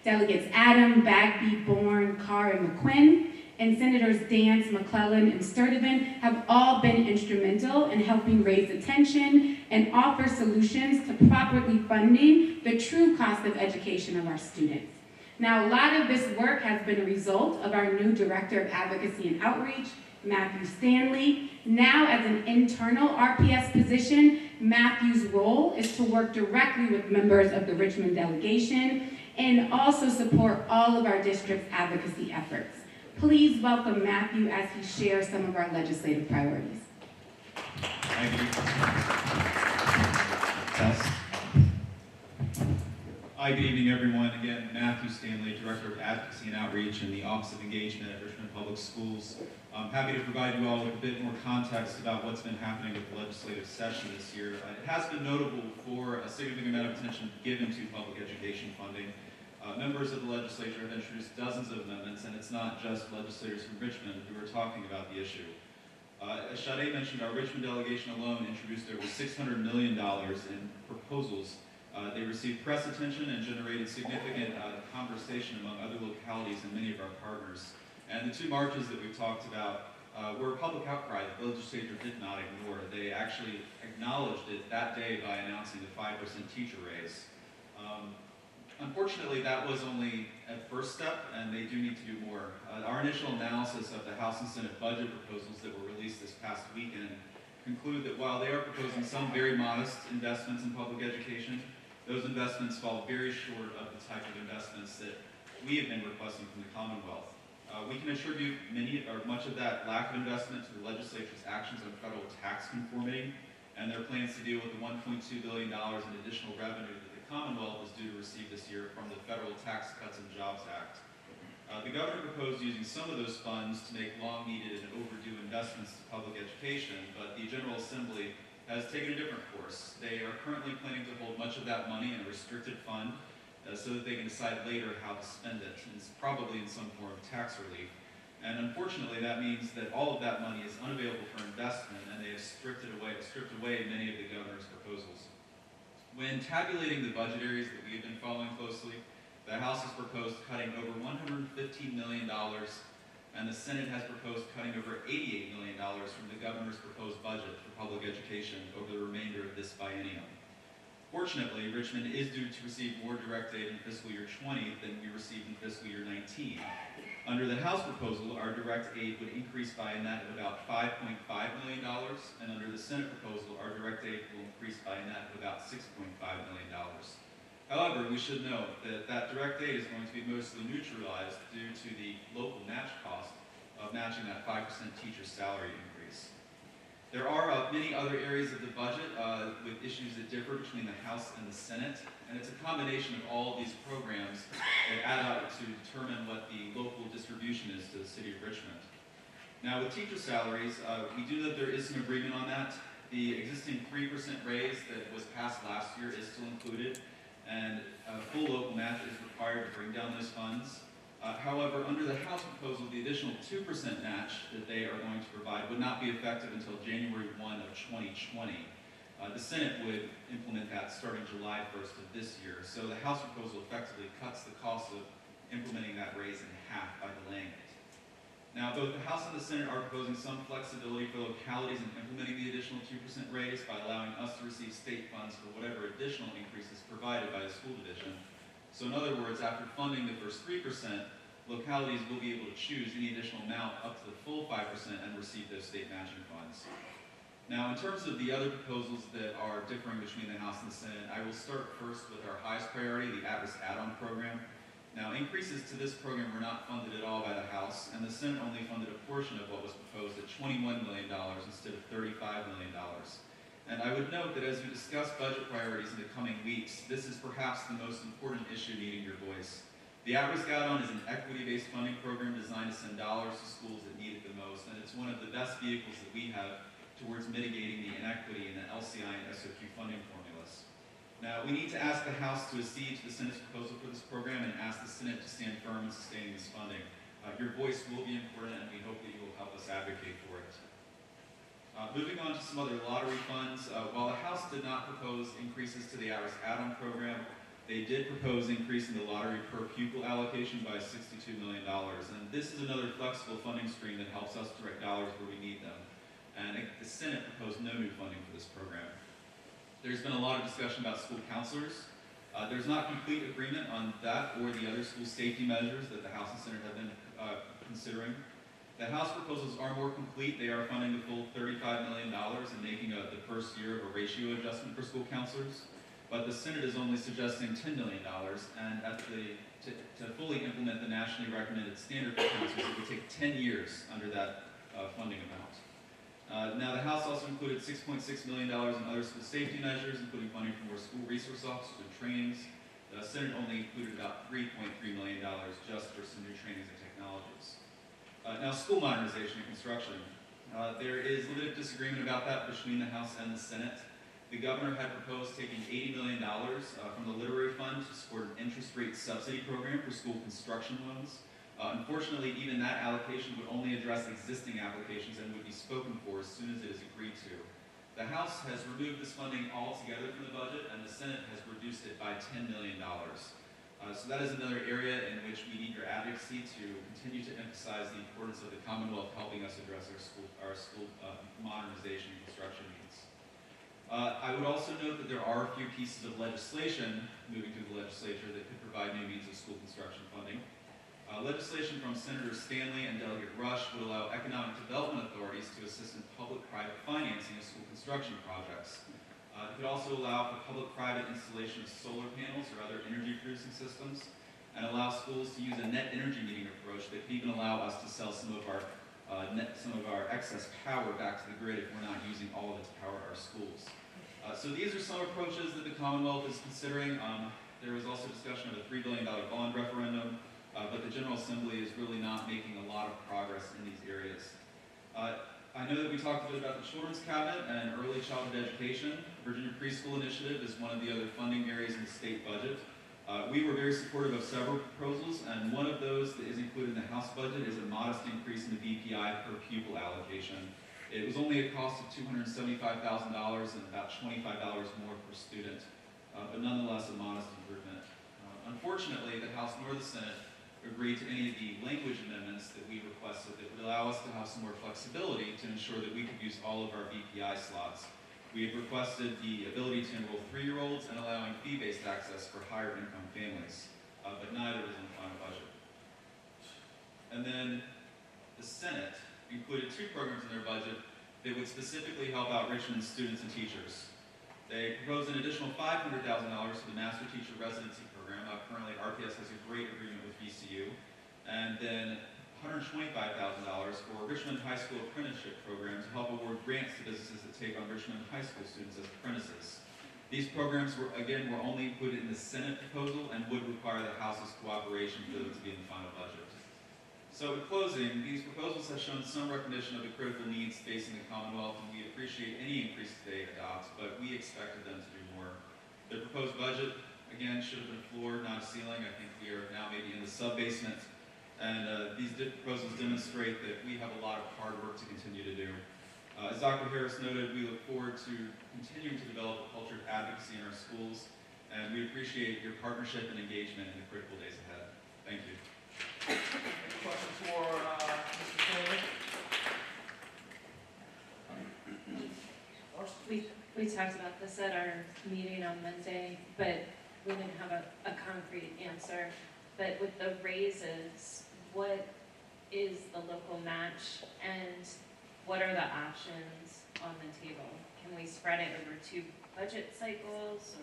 Delegates Adam, Bagby, Bourne, Carr, and McQuinn, and Senators Dance, McClellan, and Sturdivant have all been instrumental in helping raise attention and offer solutions to properly funding the true cost of education of our students. Now, a lot of this work has been a result of our new Director of Advocacy and Outreach, Matthew Stanley. Now, as an internal RPS position, Matthew's role is to work directly with members of the Richmond delegation and also support all of our district's advocacy efforts. Please welcome Matthew as he shares some of our legislative priorities. Thank you. Test. Hi, good evening, everyone. Again, Matthew Stanley, Director of Advocacy and Outreach in the Office of Engagement at Richmond Public Schools. I'm happy to provide you all with a bit more context about what's been happening with the legislative session this year. It has been notable for a significant amount of attention given to public education funding. Members of the legislature have introduced dozens of amendments, and it's not just legislators from Richmond who are talking about the issue. As Sade mentioned, our Richmond delegation alone introduced over $600 million in proposals. They received press attention and generated significant conversation among other localities and many of our partners. And the two marches that we've talked about were a public outcry that the legislature did not ignore. They actually acknowledged it that day by announcing the 5% teacher raise. Unfortunately, that was only a first step, and they do need to do more. Our initial analysis of the House and Senate budget proposals that were released this past weekend conclude that while they are proposing some very modest investments in public education, those investments fall very short of the type of investments that we have been requesting from the Commonwealth. We can attribute many or much of that lack of investment to the legislature's actions on federal tax conformity and their plans to deal with the $1.2 billion in additional revenue that the Commonwealth is due to receive this year from the Federal Tax Cuts and Jobs Act. The governor proposed using some of those funds to make long-needed and overdue investments to public education, but the General Assembly has taken a different course. They are currently planning to hold much of that money in a restricted fund so that they can decide later how to spend it, and it's probably in some form of tax relief. And unfortunately, that means that all of that money is unavailable for investment, and they have stripped away many of the governor's proposals. When tabulating the budget areas that we have been following closely, the House has proposed cutting over $115 million, and the Senate has proposed cutting over $88 million from the governor's proposed budget for public education over the remainder of this biennium. Fortunately, Richmond is due to receive more direct aid in fiscal year 20 than we received in fiscal year 19. Under the House proposal, our direct aid would increase by a net of about $5.5 million, and under the Senate proposal, our direct aid will increase by a net of about $6.5 million. However, we should note that that direct aid is going to be mostly neutralized due to the local match cost of matching that 5% teacher salary increase. There are many other areas of the budget with issues that differ between the House and the Senate, and it's a combination of all of these programs that add up to determine what the local distribution is to the city of Richmond. Now, with teacher salaries, we do know that there is some agreement on that. The existing 3% raise that was passed last year is still included, and a full local match is required to bring down those funds. However, under the House proposal, the additional 2% match that they are going to provide would not be effective until January 1 of 2020. The Senate would implement that starting July 1st of this year. So the House proposal effectively cuts the cost of implementing that raise in half by delaying it. Now, both the House and the Senate are proposing some flexibility for localities in implementing the additional 2% raise by allowing us to receive state funds for whatever additional increases provided by the school division. So in other words, after funding the first 3%, localities will be able to choose any additional amount up to the full 5% and receive those state matching funds. Now, in terms of the other proposals that are differing between the House and the Senate, I will start first with our highest priority, the at-risk add-on program. Now, increases to this program were not funded at all by the House, and the Senate only funded a portion of what was proposed at $21 million instead of $35 million. And I would note that as we discuss budget priorities in the coming weeks, this is perhaps the most important issue needing your voice. The at-risk add-on is an equity-based funding program designed to send dollars to schools that need it the most, and it's one of the best vehicles that we have towards mitigating the inequity in the LCI and SOQ funding formulas. Now, we need to ask the House to accede to the Senate's proposal for this program and ask the Senate to stand firm in sustaining this funding. Your voice will be important, and we hope that you will help us advocate for it. Moving on to some other lottery funds, while the House did not propose increases to the at-risk add-on program, they did propose increasing the lottery per pupil allocation by $62 million, and this is another flexible funding stream that helps us direct dollars where we need them. And the Senate proposed no new funding for this program. There's been a lot of discussion about school counselors. There's not complete agreement on that or the other school safety measures that the House and Senate have been considering. The House proposals are more complete. They are funding the full $35 million and making the first year of a ratio adjustment for school counselors. But the Senate is only suggesting $10 million, and to fully implement the nationally recommended standard for counselors, it would take 10 years under that funding amount. Now, the House also included $6.6 million in other school safety measures, including funding for more school resource officers and trainings. The Senate only included about $3.3 million just for some new trainings and technologies. Now, school modernization and construction. There is limited disagreement about that between the House and the Senate. The governor had proposed taking $80 million from the Literary Fund to support an interest rate subsidy program for school construction loans. Unfortunately, even that allocation would only address existing applications and would be spoken for as soon as it is agreed to. The House has removed this funding altogether from the budget, and the Senate has reduced it by $10 million. So that is another area in which we need your advocacy to continue to emphasize the importance of the Commonwealth helping us address our school modernization and construction needs. I would also note that there are a few pieces of legislation moving through the legislature that could provide new means of school construction funding. Legislation from Senator Stanley and Delegate Rush would allow economic development authorities to assist in public-private financing of school construction projects. It could also allow for public-private installation of solar panels or other energy-producing systems, and allow schools to use a net energy metering approach that could even allow us to sell some of our excess power back to the grid if we're not using all of it to power our schools. So these are some approaches that the Commonwealth is considering. There was also discussion of a $3 billion bond referendum, but the General Assembly is really not making a lot of progress in these areas. I know that we talked a bit about the Children's Cabinet and early childhood education. Virginia Preschool Initiative is one of the other funding areas in the state budget. We were very supportive of several proposals, and one of those that is included in the House budget is a modest increase in the BPI per pupil allocation. It was only a cost of $275,000 and about $25 more per student, but nonetheless a modest improvement. Unfortunately, the House nor the Senate agreed to any of the language amendments that we requested that would allow us to have some more flexibility to ensure that we could use all of our BPI slots. We had requested the ability to enroll 3-year-olds and allowing fee-based access for higher income families, but neither was in the final budget. And then the Senate included 2 programs in their budget that would specifically help out Richmond's students and teachers. They proposed an additional $500,000 for the Master Teacher Residency Program. Currently, RPS has a great agreement with VCU. And then $125,000 for Richmond High School Apprenticeship Program to help award grants to businesses that take on Richmond High School students as apprentices. These programs were only included in the Senate proposal and would require the House's cooperation for them to be in the final budget. So in closing, these proposals have shown some recognition of the critical needs facing the Commonwealth, and we appreciate any increase they adopt, but we expected them to do more. The proposed budget, again, should have been a floor, not a ceiling. I think we are now maybe in the sub-basement, and these proposals demonstrate that we have a lot of hard work to continue to do. As Dr. Harris noted, we look forward to continuing to develop a culture of advocacy in our schools, and we appreciate your partnership and engagement in the critical days ahead. Thank you. Any questions for Mr. Stanley? We talked about this at our meeting on Monday, but we didn't have a concrete answer. But with the raises, what is the local match and what are the options on the table? Can we spread it over 2 budget cycles,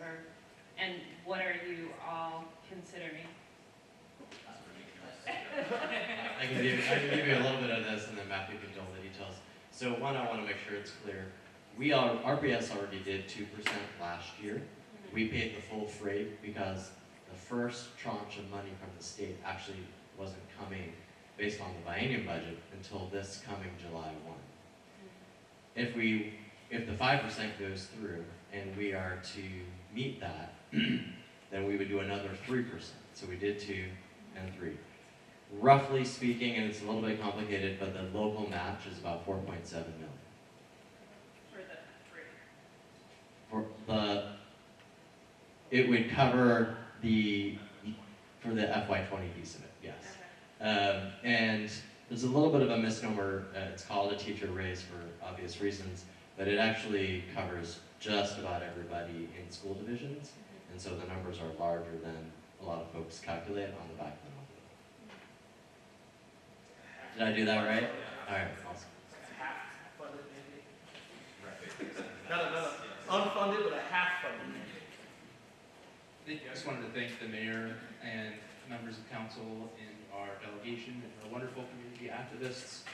and what are you all considering? I can give you a little bit of this, and then Matthew can tell the details. So one, I want to make sure it's clear. RPS already did 2% last year. We paid the full freight because the first tranche of money from the state actually wasn't coming based on the biennium budget until this coming July 1. If the 5% goes through and we are to meet that, then we would do another 3%. So we did 2 and 3. Roughly speaking, and it's a little bit complicated, but the local match is about $4.7 million. It would cover for the FY20 piece of it, yes. And there's a little bit of a misnomer. It's called a teacher raise for obvious reasons, but it actually covers just about everybody in school divisions, and so the numbers are larger than a lot of folks calculate on the back of the envelope. Did I do that right? All right, awesome. Half funded, maybe? Not unfunded, but a half funded. I just wanted to thank the mayor and members of council and our delegation and our wonderful community activists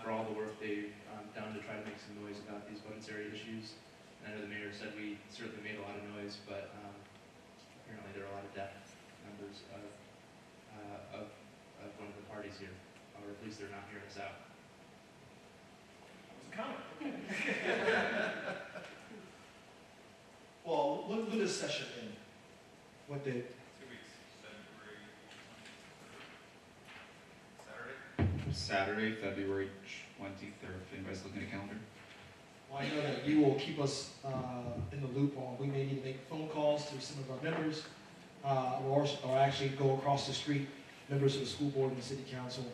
for all the work they've done to try to make some noise about these budgetary issues. And I know the mayor said we certainly made a lot of noise, but apparently there are a lot of deaf members of one of the parties here, or at least they're not hearing us out. That was a comment. when does session end? What day? 2 weeks, Saturday, February 23rd, if anybody's looking at a calendar. Well, I know that you will keep us in the loop on, we may need to make phone calls to some of our members, or actually go across the street, members of the school board and the city council,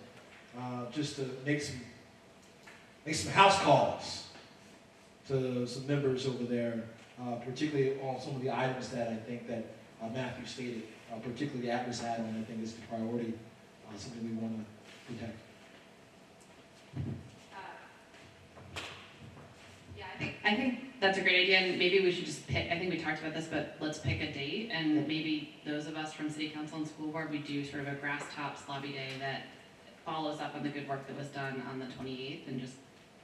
just to make some house calls to some members over there, particularly on some of the items that I think that Matthew stated, particularly the Atlas add-on, I think is the priority, something we want to protect. Yeah, I think that's a great idea, and maybe we should just pick, I think we talked about this, but let's pick a date, and maybe those of us from city council and school board, we do sort of a grass tops lobby day that follows up on the good work that was done on the 28th, and just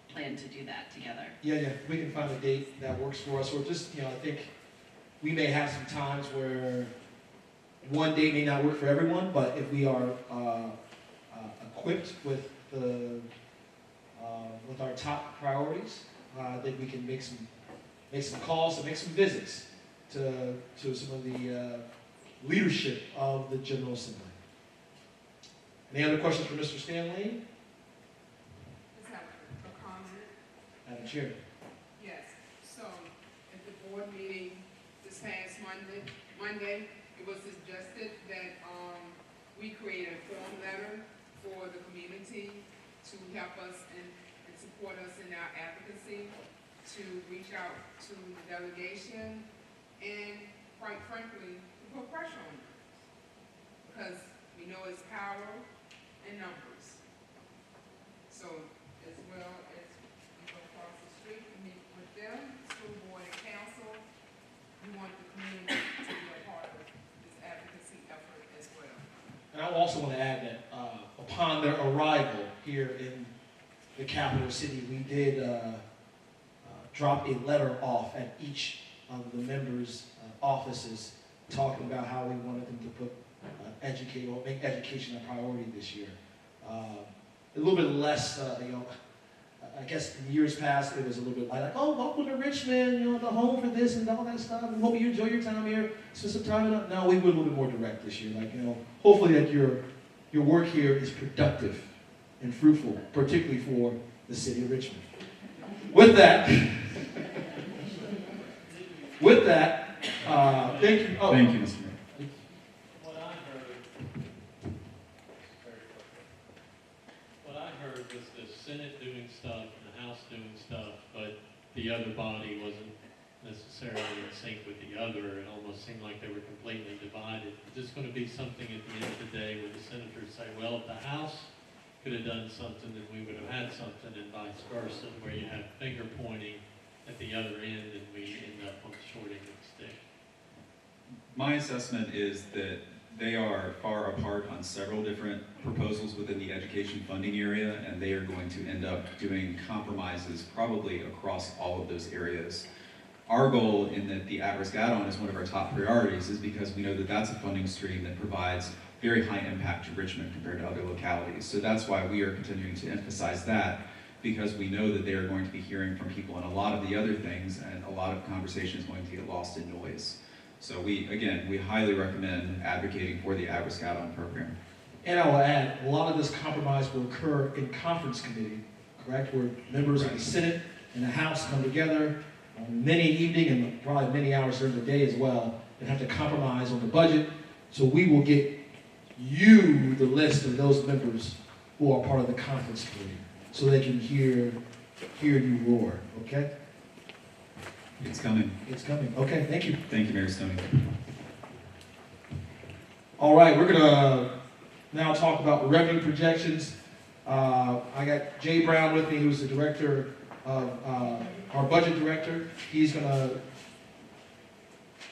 plan to do that together. Yeah, we can find a date that works for us, or just, I think we may have some times where one date may not work for everyone, but if we are equipped with with our top priorities, then we can make some calls and make some visits to some of the leadership of the General Assembly. Any other questions for Mr. Stanley? Just have a comment. Madam Chair. Yes, so at the board meeting this past Monday, it was suggested that we create a form letter for the community to help us and support us in our advocacy, to reach out to the delegation, and quite frankly, to put pressure on them. Because we know it's power and numbers. So as well as we go across the street and meet with them, school board and council, we want the community to be a part of this advocacy effort as well. And I also want to add that upon their arrival here in the capital city, we did drop a letter off at each of the members' offices talking about how we wanted them to put make education a priority this year. A little bit less, I guess in years past it was a little bit like, oh, welcome to Richmond, the home for this and all that stuff, and hope you enjoy your time here, spend some time. No, we were a little bit more direct this year. Hopefully that your work here is productive and fruitful, particularly for the city of Richmond. With that, thank you. Oh. Thank you, Mr. Mayor. What I heard was the Senate doing stuff and the House doing stuff, but the other body wasn't necessarily in sync with the other. It almost seemed like they were completely divided. Is this going to be something at the end of the day where the senators say, well, if the House could have done something, then we would have had something, and vice versa, where you have finger pointing at the other end and we end up on the short end of the stick? My assessment is that they are far apart on several different proposals within the education funding area, and they are going to end up doing compromises probably across all of those areas. Our goal in that the at-risk add-on is one of our top priorities is because we know that that's a funding stream that provides very high impact to Richmond compared to other localities. So that's why we are continuing to emphasize that, because we know that they are going to be hearing from people on a lot of the other things, and a lot of conversation is going to get lost in noise. So we highly recommend advocating for the at-risk add-on program. And I will add, a lot of this compromise will occur in conference committee, correct? Where members of the Senate and the House come together on many evening and probably many hours during the day as well, and have to compromise on the budget. So we will get you the list of those members who are part of the conference committee, so they can hear you roar, okay? It's coming. It's coming. Okay, thank you. Thank you, Mayor Stoney. All right, we're gonna now talk about revenue projections. I got Jay Brown with me, who's the director of our budget director. He's gonna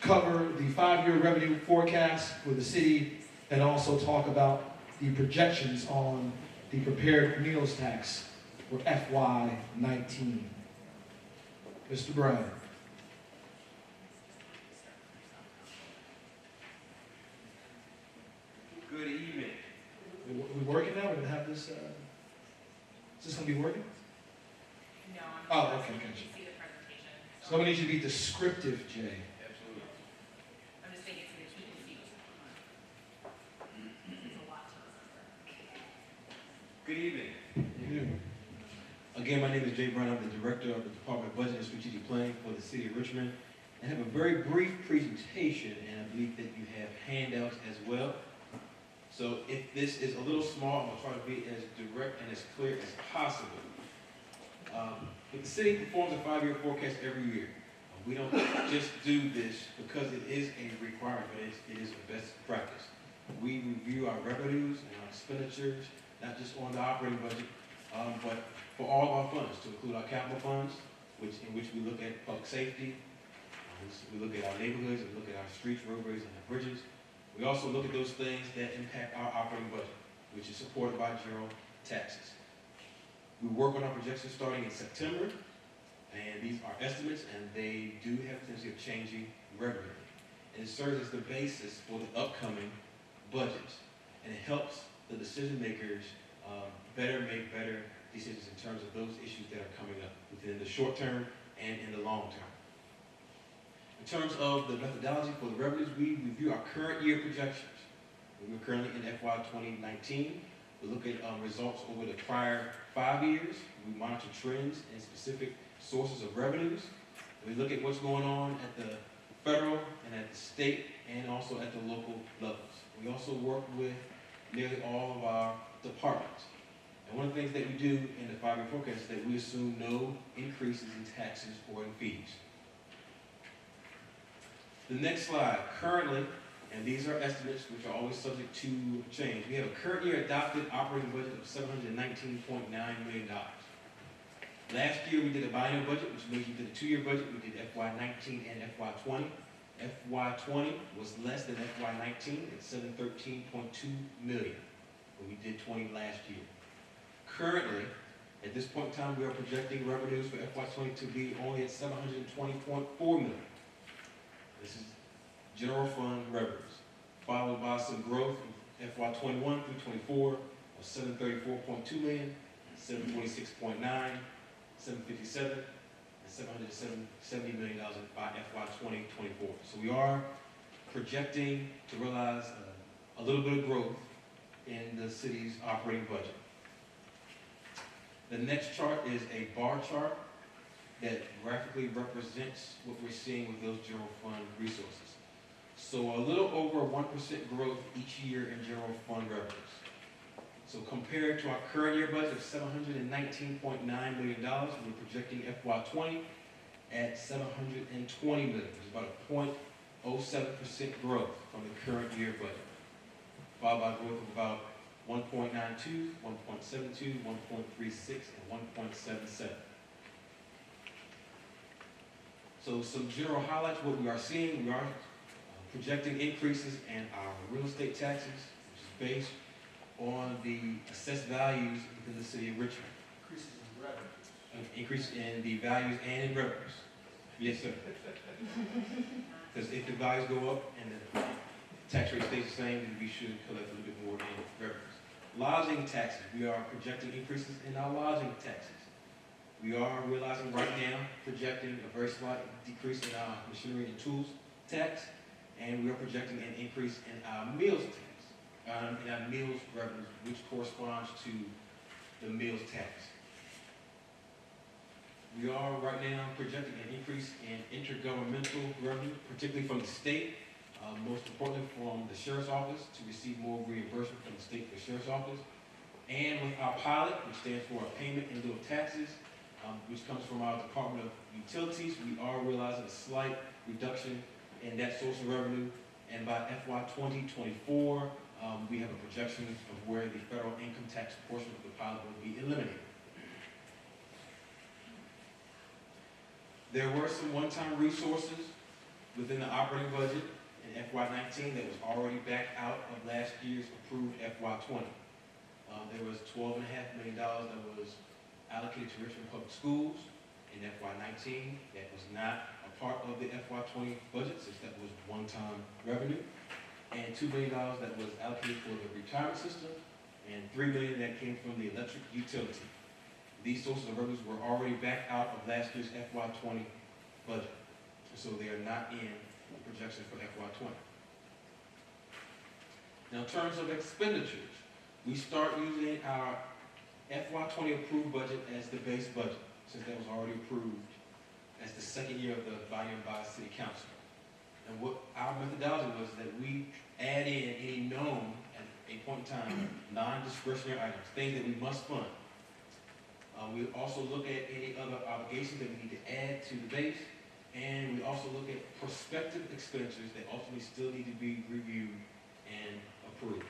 cover the 5-year revenue forecast for the city and also talk about the projections on the prepared meals tax for FY19. Mr. Brown. Good evening. We working now? We're gonna have this. Is this gonna be working? No, Oh, okay, gotcha. see the presentation. So I need you to be descriptive, Jay. Absolutely. Good evening. Again, my name is Jay Brown. I'm the Director of the Department of Budget and Strategic Planning for the City of Richmond. I have a very brief presentation, and I believe that you have handouts as well. So if this is a little small, I'm going to try to be as direct and as clear as possible. But the city performs a 5-year forecast every year. We don't just do this because it is a requirement, but it is a best practice. We review our revenues and our expenditures, not just on the operating budget, but for all of our funds, to include our capital funds, in which we look at public safety, we look at our neighborhoods, we look at our streets, roadways, and our bridges. We also look at those things that impact our operating budget, which is supported by general taxes. We work on our projections starting in September, and these are estimates, and they do have a tendency of changing regularly. And it serves as the basis for the upcoming budgets, and it helps the decision makers make better decisions in terms of those issues that are coming up within the short term and in the long term. In terms of the methodology for the revenues, we review our current year projections. We're currently in FY 2019. We look at results over the prior 5 years. We monitor trends and specific sources of revenues. We look at what's going on at the federal and at the state and also at the local levels. We also work with nearly all of our departments. And one of the things that we do in the 5-year forecast is that we assume no increases in taxes or in fees. The next slide, currently, and these are estimates which are always subject to change. We have a current year adopted operating budget of $719.9 million. Last year we did a biennial budget, which means we did a 2-year budget. We did FY19 and FY20. FY20 was less than FY19 at $713.2 million, when we did 20 last year. Currently, at this point in time, we are projecting revenues for FY20 to be only at $720.4 million. This is general fund revenues, followed by some growth in FY21 through 24 of $734.2 million, $746.9, $757, and $770 million by FY 2024. So we are projecting to realize a little bit of growth in the city's operating budget. The next chart is a bar chart that graphically represents what we're seeing with those general fund resources. So a little over 1% growth each year in general fund revenues. So compared to our current year budget of $719.9 million, we're projecting FY20 at $720 million, which is about a 0.07% growth from the current year budget, followed by growth of about 1.92, 1.72, 1.36, and 1.77. So some general highlights, what we are seeing, we are projecting increases in our real estate taxes, which is based on the assessed values within the city of Richmond. Increases in revenues. An increase in the values and in revenues. Yes, sir. Because if the values go up and the tax rate stays the same, then we should collect a little bit more in revenues. Lodging taxes, we are projecting increases in our lodging taxes. We are realizing right now, projecting a very slight decrease in our machinery and tools tax, and we are projecting an increase in our meals tax, in our meals revenues, which corresponds to the meals tax. We are right now projecting an increase in intergovernmental revenue, particularly from the state, most importantly from the Sheriff's Office, to receive more reimbursement from the state for the Sheriff's Office. And with our pilot, which stands for a payment in lieu of taxes, which comes from our Department of Utilities, we are realizing a slight reduction in that source of revenue. And by FY 2024, we have a projection of where the federal income tax portion of the pilot will be eliminated. There were some one-time resources within the operating budget in FY19 that was already back out of last year's approved FY20. There was $12.5 million that was allocated to Richmond Public Schools in FY19. That was not a part of the FY20 budget, since that was one-time revenue. And $2 million that was allocated for the retirement system, and $3 million that came from the electric utility. These sources of revenues were already back out of last year's FY20 budget, so they are not in the projection for FY20. Now, in terms of expenditures, we start using our FY20 approved budget as the base budget, since that was already approved as the second year of the volume by City Council. And what our methodology was that we add in any known, at a point in time, non-discretionary items, things that we must fund. We also look at any other obligations that we need to add to the base, and we also look at prospective expenditures that ultimately still need to be reviewed and approved.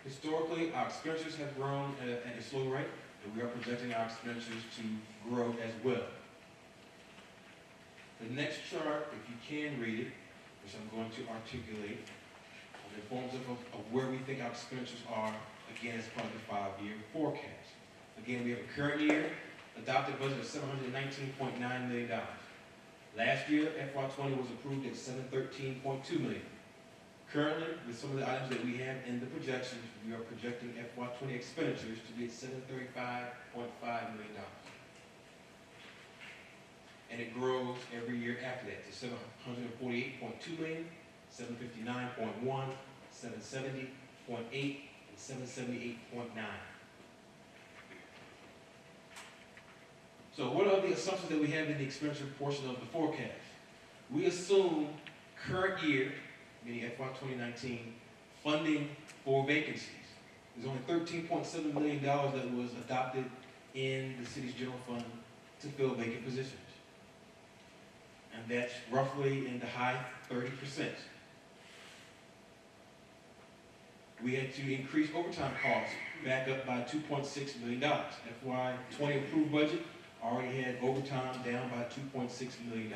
Historically, our expenditures have grown at a slow rate, and we are projecting our expenditures to grow as well. The next chart, if you can read it, which I'm going to articulate, informs us of where we think our expenditures are, again, as part of the 5-year forecast. Again, we have a current year adopted budget of $719.9 million. Last year, FY20 was approved at $713.2 million. Currently, with some of the items that we have in the projections, we are projecting FY20 expenditures to be at $735.5 million. And it grows every year after that to $748.2 million, $759.1, $770.8, and $778.9. So what are the assumptions that we have in the expenditure portion of the forecast? We assume current year, meaning FY 2019, funding for vacancies. There's only $13.7 million that was adopted in the city's general fund to fill vacant positions. And that's roughly in the high 30%. We had to increase overtime costs back up by $2.6 million. FY 20 approved budget already had overtime down by $2.6 million.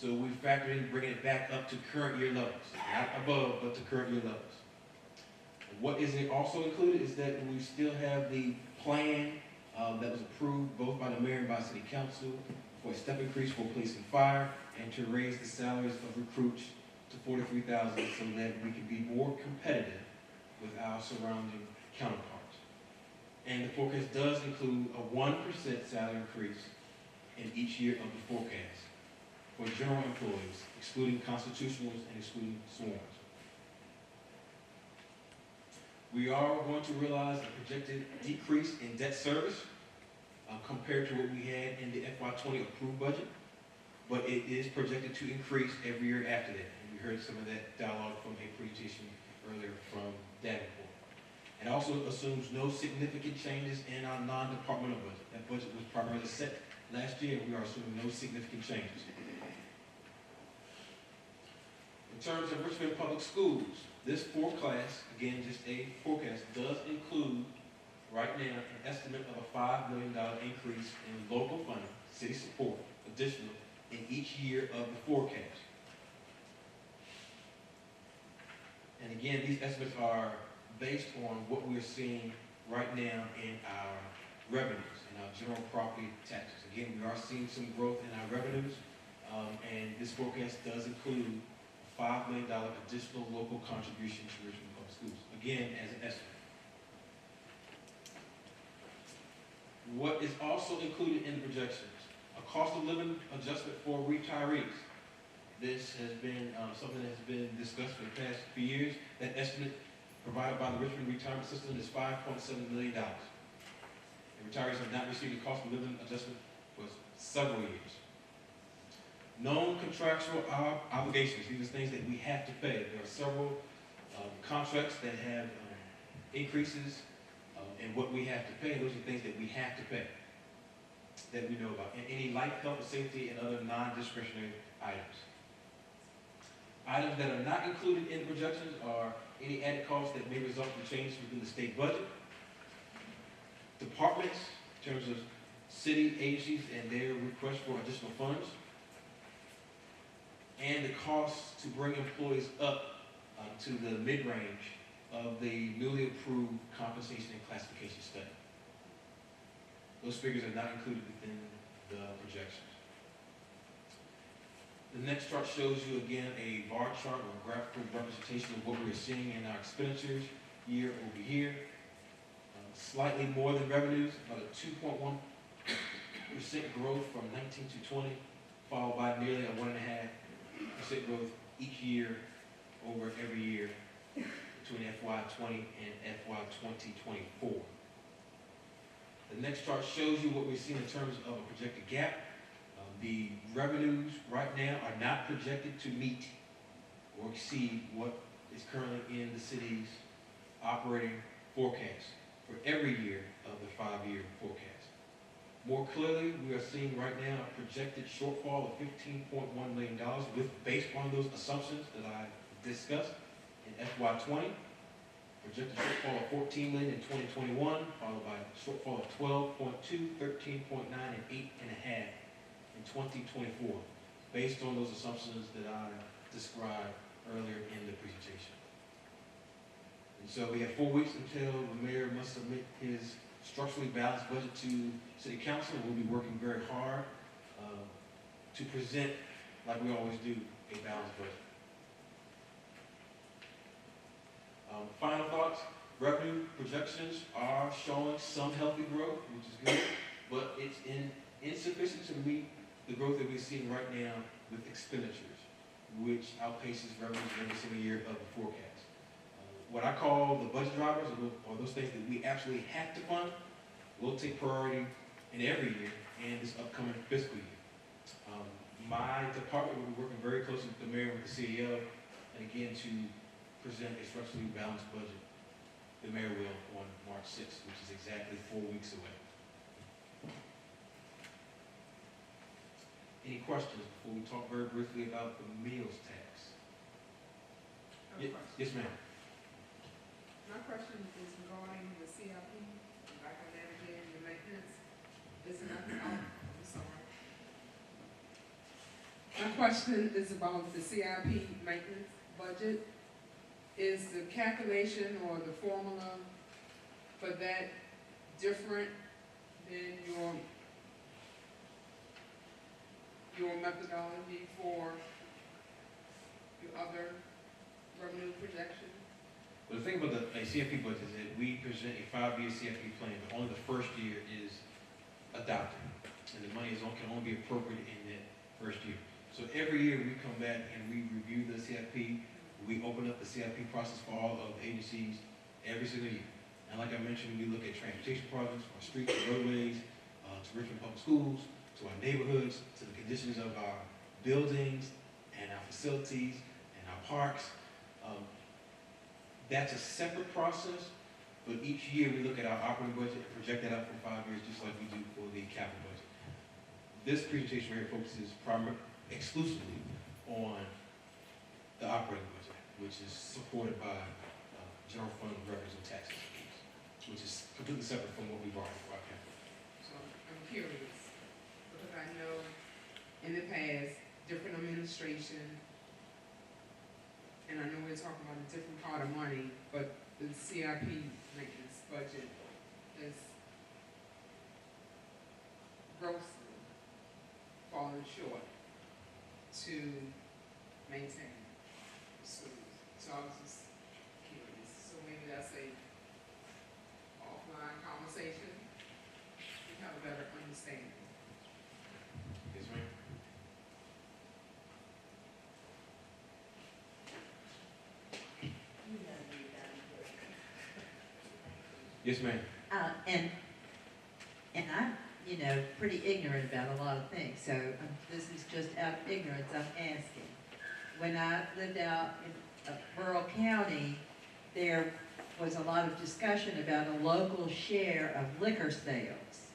So we factored in bringing it back up to current year levels, not above, but to current year levels. What is also included is that we still have the plan that was approved both by the mayor and by city council for a step increase for police and fire, and to raise the salaries of recruits to $43,000 so that we can be more competitive with our surrounding counterparts. And the forecast does include a 1% salary increase in each year of the forecast for general employees, excluding constitutionals and excluding sworns. We are going to realize a projected decrease in debt service compared to what we had in the FY20 approved budget, but it is projected to increase every year after that. And we heard some of that dialogue from a presentation earlier from Davenport. It also assumes no significant changes in our non-departmental budget. That budget was primarily set last year, and we are assuming no significant changes. In terms of Richmond Public Schools, this forecast, again, just a forecast, does include right now an estimate of a $5 million increase in local funding, city support, additional, in each year of the forecast. And again, these estimates are based on what we're seeing right now in our revenues, in our general property taxes. Again, we are seeing some growth in our revenues, and this forecast does include a $5 million additional local contribution to Richmond Public Schools, again, as an estimate. What is also included in the projections? A cost of living adjustment for retirees. This has been something that has been discussed for the past few years. That estimate provided by the Richmond Retirement System is $5.7 million. And retirees have not received a cost of living adjustment for several years. Known contractual obligations, these are things that we have to pay. There are several contracts that have increases in what we have to pay. Those are things that we have to pay, that we know about. And any life, health, and safety, and other non-discretionary items. Items that are not included in the projections are any added costs that may result from changes within the state budget, departments, in terms of city agencies and their request for additional funds, and the costs to bring employees up to the mid-range of the newly approved compensation and classification study. Those figures are not included within the projections. The next chart shows you again a bar chart or a graphical representation of what we're seeing in our expenditures year over year. Slightly more than revenues, about a 2.1% growth from 19 to 20, followed by nearly a 1.5% growth each year over every year, between FY '20 and FY 2024. The next chart shows you what we're seeing in terms of a projected gap. The revenues right now are not projected to meet or exceed what is currently in the city's operating forecast for every year of the 5-year forecast. More clearly, we are seeing right now a projected shortfall of $15.1 million based on those assumptions that I discussed in FY '20. Projected shortfall of $14 million in 2021, followed by a shortfall of 12.2, 13.9, and 8.5 in 2024, based on those assumptions that I described earlier in the presentation. And so we have 4 weeks until the mayor must submit his structurally balanced budget to City Council. We'll be working very hard to present, like we always do, a balanced budget. Final thoughts, revenue projections are showing some healthy growth, which is good, but it's insufficient to meet the growth that we're seeing right now with expenditures, which outpaces revenues every single year of the forecast. What I call the budget drivers, or those things that we absolutely have to fund, will take priority in every year and this upcoming fiscal year. My department will be working very closely with the mayor and with the CEO, and again to present a structurally balanced budget. The mayor will on March 6th, which is exactly 4 weeks away. Any questions before we talk very briefly about the meals tax? Yes, ma'am. My question is regarding the CIP, back on that again, the maintenance. Is nothing, oh, I'm sorry. My question is about the CIP maintenance budget. Is the calculation or the formula for that different than your methodology for your other revenue projections? Well, the thing about a CFP budget is that we present a 5-year CFP plan, but only the first year is adopted, and the money can only be appropriated in that first year. So every year we come back and we review the CFP. We open up the CIP process for all of the agencies every single year. And like I mentioned, we look at transportation projects, our streets and roadways, to Richmond Public Schools, to our neighborhoods, to the conditions of our buildings and our facilities and our parks. That's a separate process, but each year we look at our operating budget and project that out for 5 years, just like we do for the capital budget. This presentation here focuses exclusively on the operating budget, which is supported by general fund revenues and taxes, which is completely separate from what we've already for our capital. So I'm curious, because I know in the past, different administration, and I know we're talking about a different part of money, but the CIP maintenance budget is grossly falling short to maintain schools. So I was just curious. So maybe that's a offline conversation to have a better understanding. Yes, ma'am. Yes, ma'am. And I'm, pretty ignorant about a lot of things, so this is just out of ignorance I'm asking. When I lived out in rural county, there was a lot of discussion about a local share of liquor sales.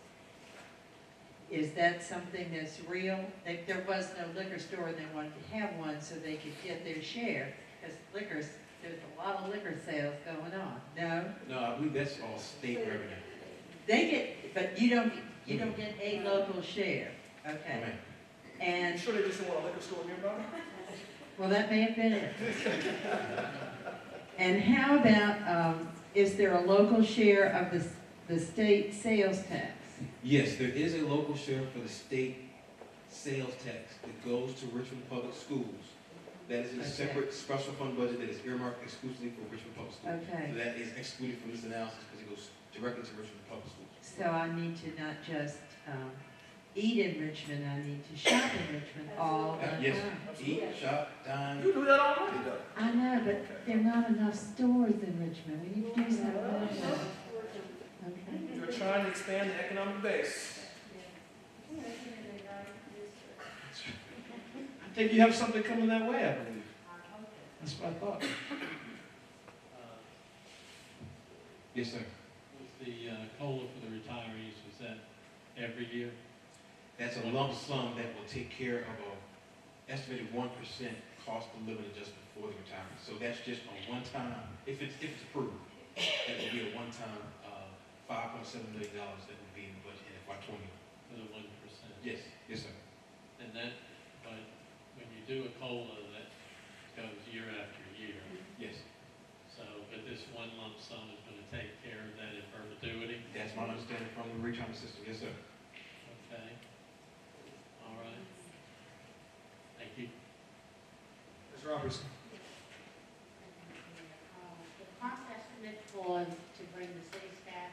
Is that something that's real? There was no liquor store and they wanted to have one so they could get their share, because there's a lot of liquor sales going on. No? No, I believe that's all state revenue. They get, but you don't get a local share. Okay. Ma'am. And, Sure they just want a liquor store nearby? well, that may have been it. And how about, is there a local share of the state sales tax? Yes, there is a local share for the state sales tax that goes to Richmond Public Schools. That is in a separate special fund budget that is earmarked exclusively for Richmond Public Schools. Okay. So that is excluded from this analysis because it goes directly to Richmond Public Schools. So I need to not just eat in Richmond, I need to shop in Richmond all the Yes, eat, shop, dine. You do that already, though. I know, but there are not enough stores in Richmond. We need to do something about that. Okay. You're trying to expand the economic base. I think you have something coming that way, I believe. That's what I thought. Yes, sir. Was the COLA for the retirees, was that every year? That's a lump sum that will take care of a estimated 1% cost of living adjustment for the retirement. So that's just a one-time, if it's approved, that will be a one-time $5.7 million that will be in the budget in FY '20. For the 1%? Yes, yes, sir. And that, but when you do a COLA, that goes year after year. Yes, So, but this one lump sum is going to take care of that in perpetuity? that's my understanding from the retirement system. Yes, sir. Okay. All right. Thank you. Ms. Robertson. The cost estimate for, to bring the city staff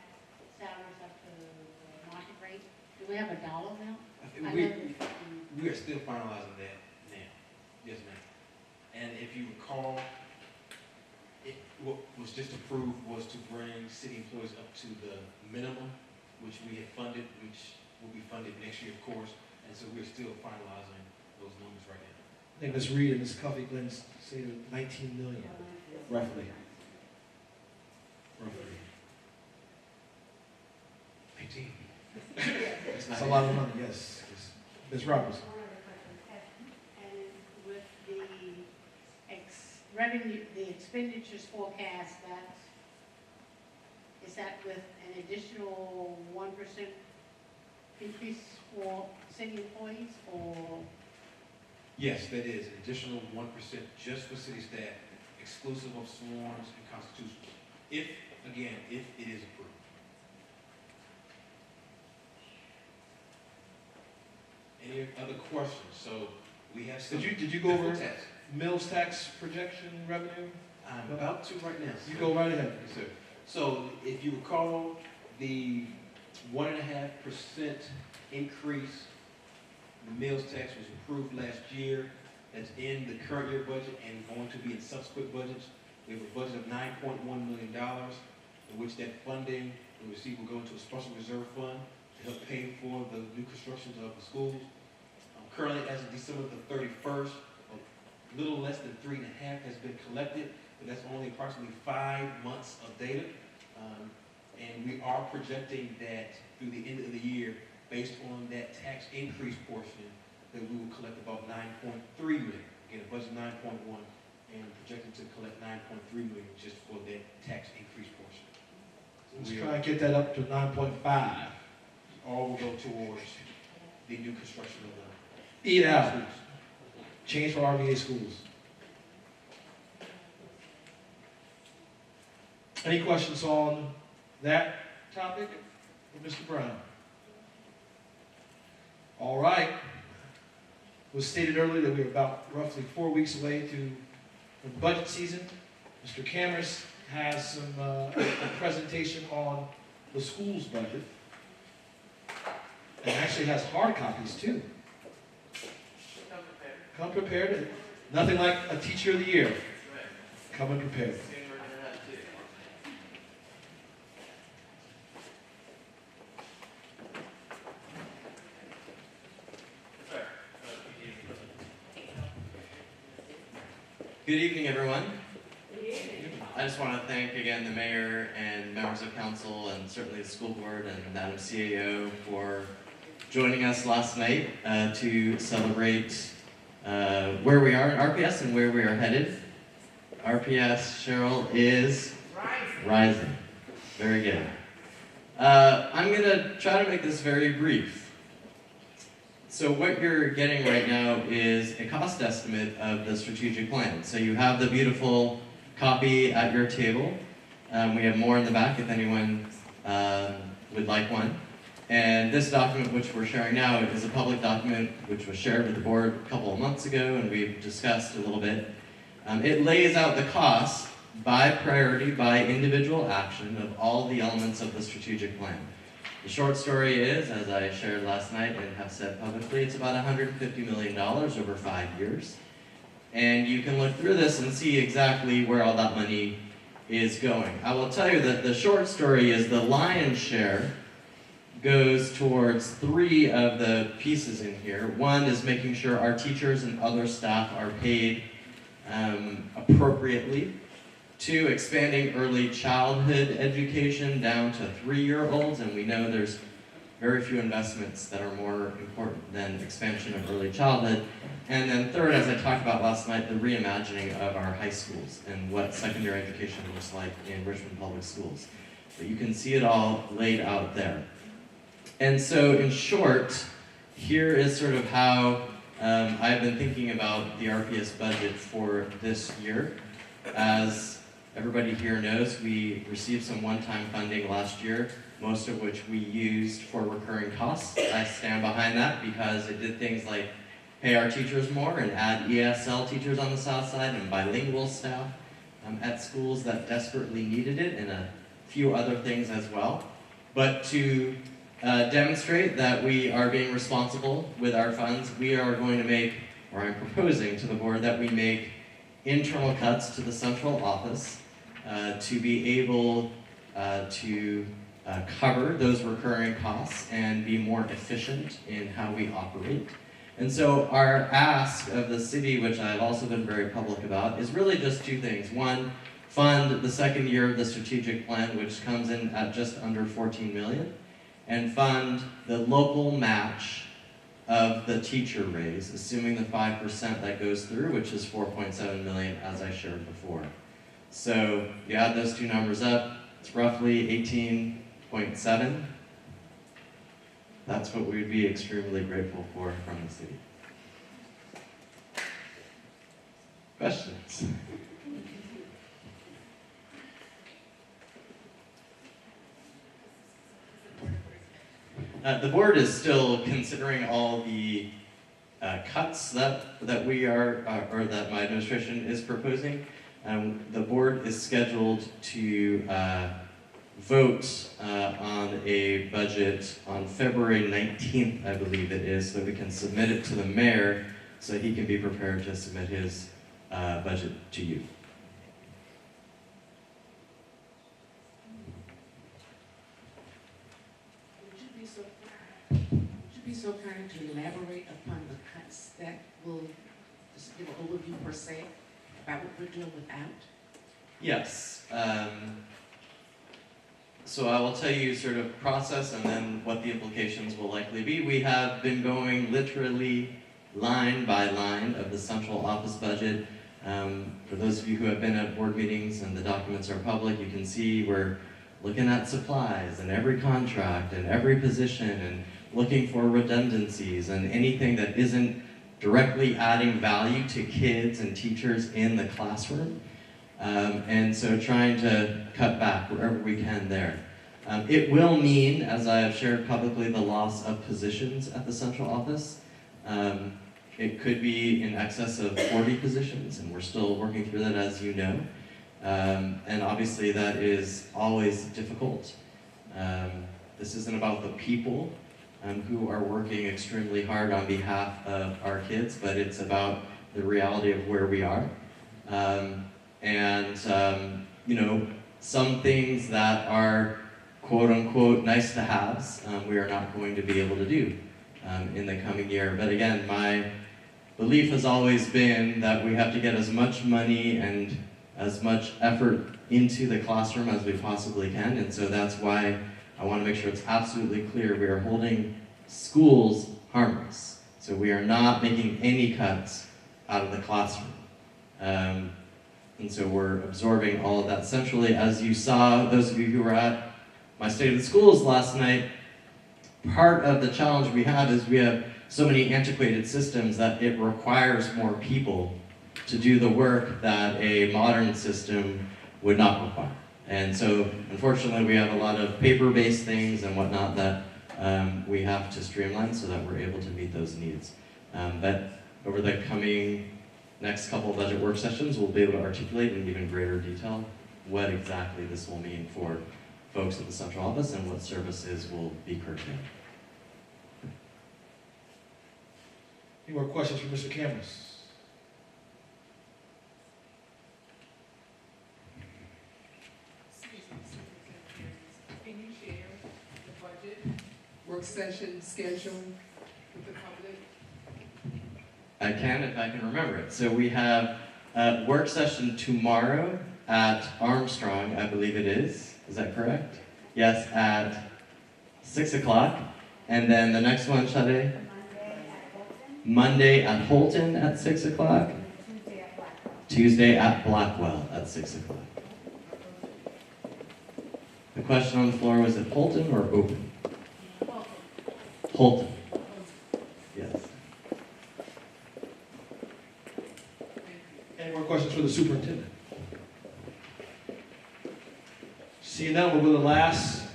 salaries up to the market rate, do we have a dollar amount? I We, know that, we are still finalizing that now. Yes, ma'am. And if you recall, what was just approved was to bring city employees up to the minimum, which we had funded, which will be funded next year, of course. And so we're still finalizing those numbers right now. I think Ms. Reed and Ms. Coffey Glenn say 19 million, roughly. Roughly. 18. That's a lot of money, yes. Yes. Ms. Robertson. and with the revenue, the expenditures forecast, is that with an additional 1% increase for city employees, or? Yes, that is an additional 1% just for city staff, exclusive of sworns and constitutionals. If it is approved. Any other questions? So we have some. Did you go over tax. Mills tax projection revenue? I'm about to right now. You go right ahead. Yes, sir. So if you recall, the 1.5% increase in the mills tax was approved last year. That's in the current year budget and going to be in subsequent budgets. We have a budget of $9.1 million, in which that funding we receive will go into a special reserve fund to help pay for the new constructions of the schools. Currently, as of December the 31st, a little less than 3.5 has been collected, but that's only approximately 5 months of data. And we are projecting that through the end of the year, based on that tax increase portion, that we will collect about 9.3 million. Again, a budget 9.1, and projecting to collect 9.3 million just for that tax increase portion. Let's try and get that up to 9.5. All will go towards the new construction of the Eat out. schools. Change for RVA schools. Any questions on that topic with Mr. Brown? All right. It was stated earlier that we're about roughly 4 weeks away to the budget season. Mr. Cameras has some a presentation on the school's budget, and actually has hard copies too. Come prepared. Nothing like a teacher of the year. Come prepared. Good evening, everyone. I just want to thank again the mayor and members of council and certainly the school board and Madam CAO for joining us last night to celebrate where we are in RPS and where we are headed. RPS, Cheryl, is rising. Very good. I'm going to try to make this very brief. So what you're getting right now is a cost estimate of the strategic plan. So you have the beautiful copy at your table. We have more in the back if anyone would like one. And this document, which we're sharing now, is a public document which was shared with the board a couple of months ago, and we've discussed a little bit. It lays out the costs by priority, by individual action of all the elements of the strategic plan. The short story is, as I shared last night and have said publicly, it's about $150 million over 5 years. And you can look through this and see exactly where all that money is going. I will tell you that the short story is the lion's share goes towards 3 of the pieces in here. One is making sure our teachers and other staff are paid appropriately. 2, expanding early childhood education down to 3-year-olds, and we know there's very few investments that are more important than expansion of early childhood. And then 3rd, as I talked about last night, the reimagining of our high schools and what secondary education looks like in Richmond Public Schools. But you can see it all laid out there. And so in short, here is sort of how I've been thinking about the RPS budget for this year. As everybody here knows, we received some one-time funding last year, most of which we used for recurring costs. I stand behind that because it did things like pay our teachers more and add ESL teachers on the south side and bilingual staff at schools that desperately needed it, and a few other things as well. But to demonstrate that we are being responsible with our funds, we are going to make, or I'm proposing to the board, that we make internal cuts to the central office to be able to cover those recurring costs and be more efficient in how we operate. And so our ask of the city, which I've also been very public about, is really just 2 things. 1, fund the 2nd year of the strategic plan, which comes in at just under $14 million, and fund the local match of the teacher raise, assuming the 5% that goes through, which is $4.7 million, as I shared before. So you add those 2 numbers up, it's roughly 18.7. That's what we'd be extremely grateful for from the city. Questions? The board is still considering all the cuts that we are, or that my administration is proposing. The board is scheduled to vote on a budget on February 19th, I believe it is, so that we can submit it to the mayor so he can be prepared to submit his budget to you. Would you be so kind to elaborate upon the cuts that will just give an overview per se about what we're doing without? Yes. So I will tell you sort of process and then what the implications will likely be. We have been going literally line by line of the central office budget. For those of you who have been at board meetings and the documents are public, you can see we're looking at supplies and every contract and every position and looking for redundancies and anything that isn't directly adding value to kids and teachers in the classroom. And so trying to cut back wherever we can there. It will mean, as I have shared publicly, the loss of positions at the central office. It could be in excess of 40 positions, and we're still working through that, as you know. And obviously that is always difficult. This isn't about the people who are working extremely hard on behalf of our kids, but it's about the reality of where we are. You know, some things that are quote-unquote nice to haves, we are not going to be able to do in the coming year. But again, my belief has always been that we have to get as much money and as much effort into the classroom as we possibly can, and so that's why I want to make sure it's absolutely clear we are holding schools harmless. So we are not making any cuts out of the classroom. And so we're absorbing all of that centrally. As you saw, those of you who were at my State of the Schools last night, part of the challenge we have is we have so many antiquated systems that it requires more people to do the work that a modern system would not require. And so, unfortunately, we have a lot of paper-based things and whatnot that we have to streamline so that we're able to meet those needs. But over the coming next couple of budget work sessions, we'll be able to articulate in even greater detail what exactly this will mean for folks at the central office and what services will be curtailed. Any more questions for Mr. Cameras? Can you share the budget work session schedule with the public? I can if I can remember it. So we have a work session tomorrow at Armstrong, I believe it is. Is that correct? Yes, at 6 o'clock. And then the next one, Sade? Monday at Holton at 6 o'clock. Tuesday at Blackwell at 6 o'clock. The question on the floor was it Holton or open? Holton. Yes. Any more questions for the superintendent? Seeing none, we'll go to the last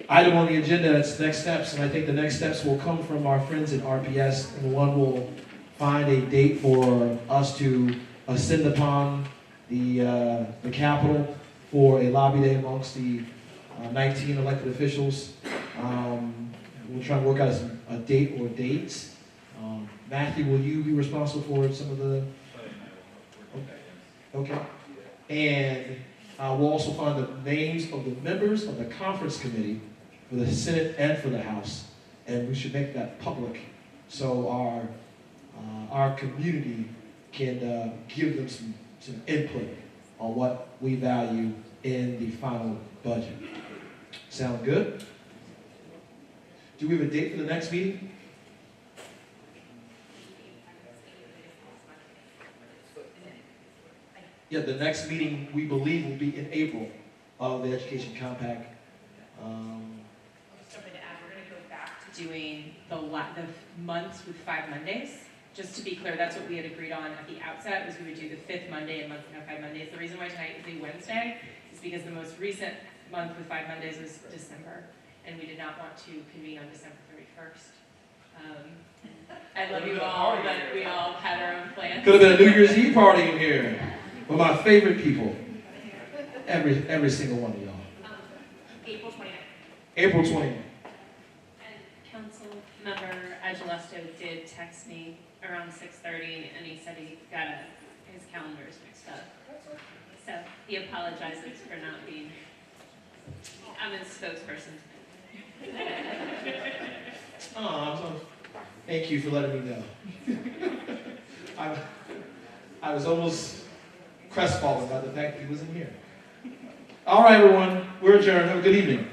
item on the agenda. That's next steps, and I think the next steps will come from our friends at RPS, and one will find a date for us to ascend upon the Capitol for a lobby day amongst the 19 elected officials. We'll try and work out a date or dates. Matthew, will you be responsible for some of the? Okay. And we'll also find the names of the members of the conference committee for the Senate and for the House, and we should make that public so our community can give them some input on what we value in the final budget. Sound good? Do we have a date for the next meeting? Yeah, the next meeting we believe will be in April of the Education Compact. Something to add, we're going to go back to doing the months with 5 Mondays. Just to be clear, that's what we had agreed on at the outset, was we would do the 5th Monday and months and 5 Mondays. The reason why tonight is a Wednesday is because the most recent month with 5 Mondays was December, and we did not want to convene on December 31st. I love you all, but we all had our own plans. Could have been a New Year's Eve party in here with my favorite people. Every single one of y'all. April 29th. April 29th. And council member Agelesto did text me around 6:30, and he said he got his calendars mixed up. So he apologizes for not being. I'm his spokesperson. Thank you for letting me know. I was almost crestfallen by the fact that he wasn't here. All right, everyone, we're adjourned. Have a good evening.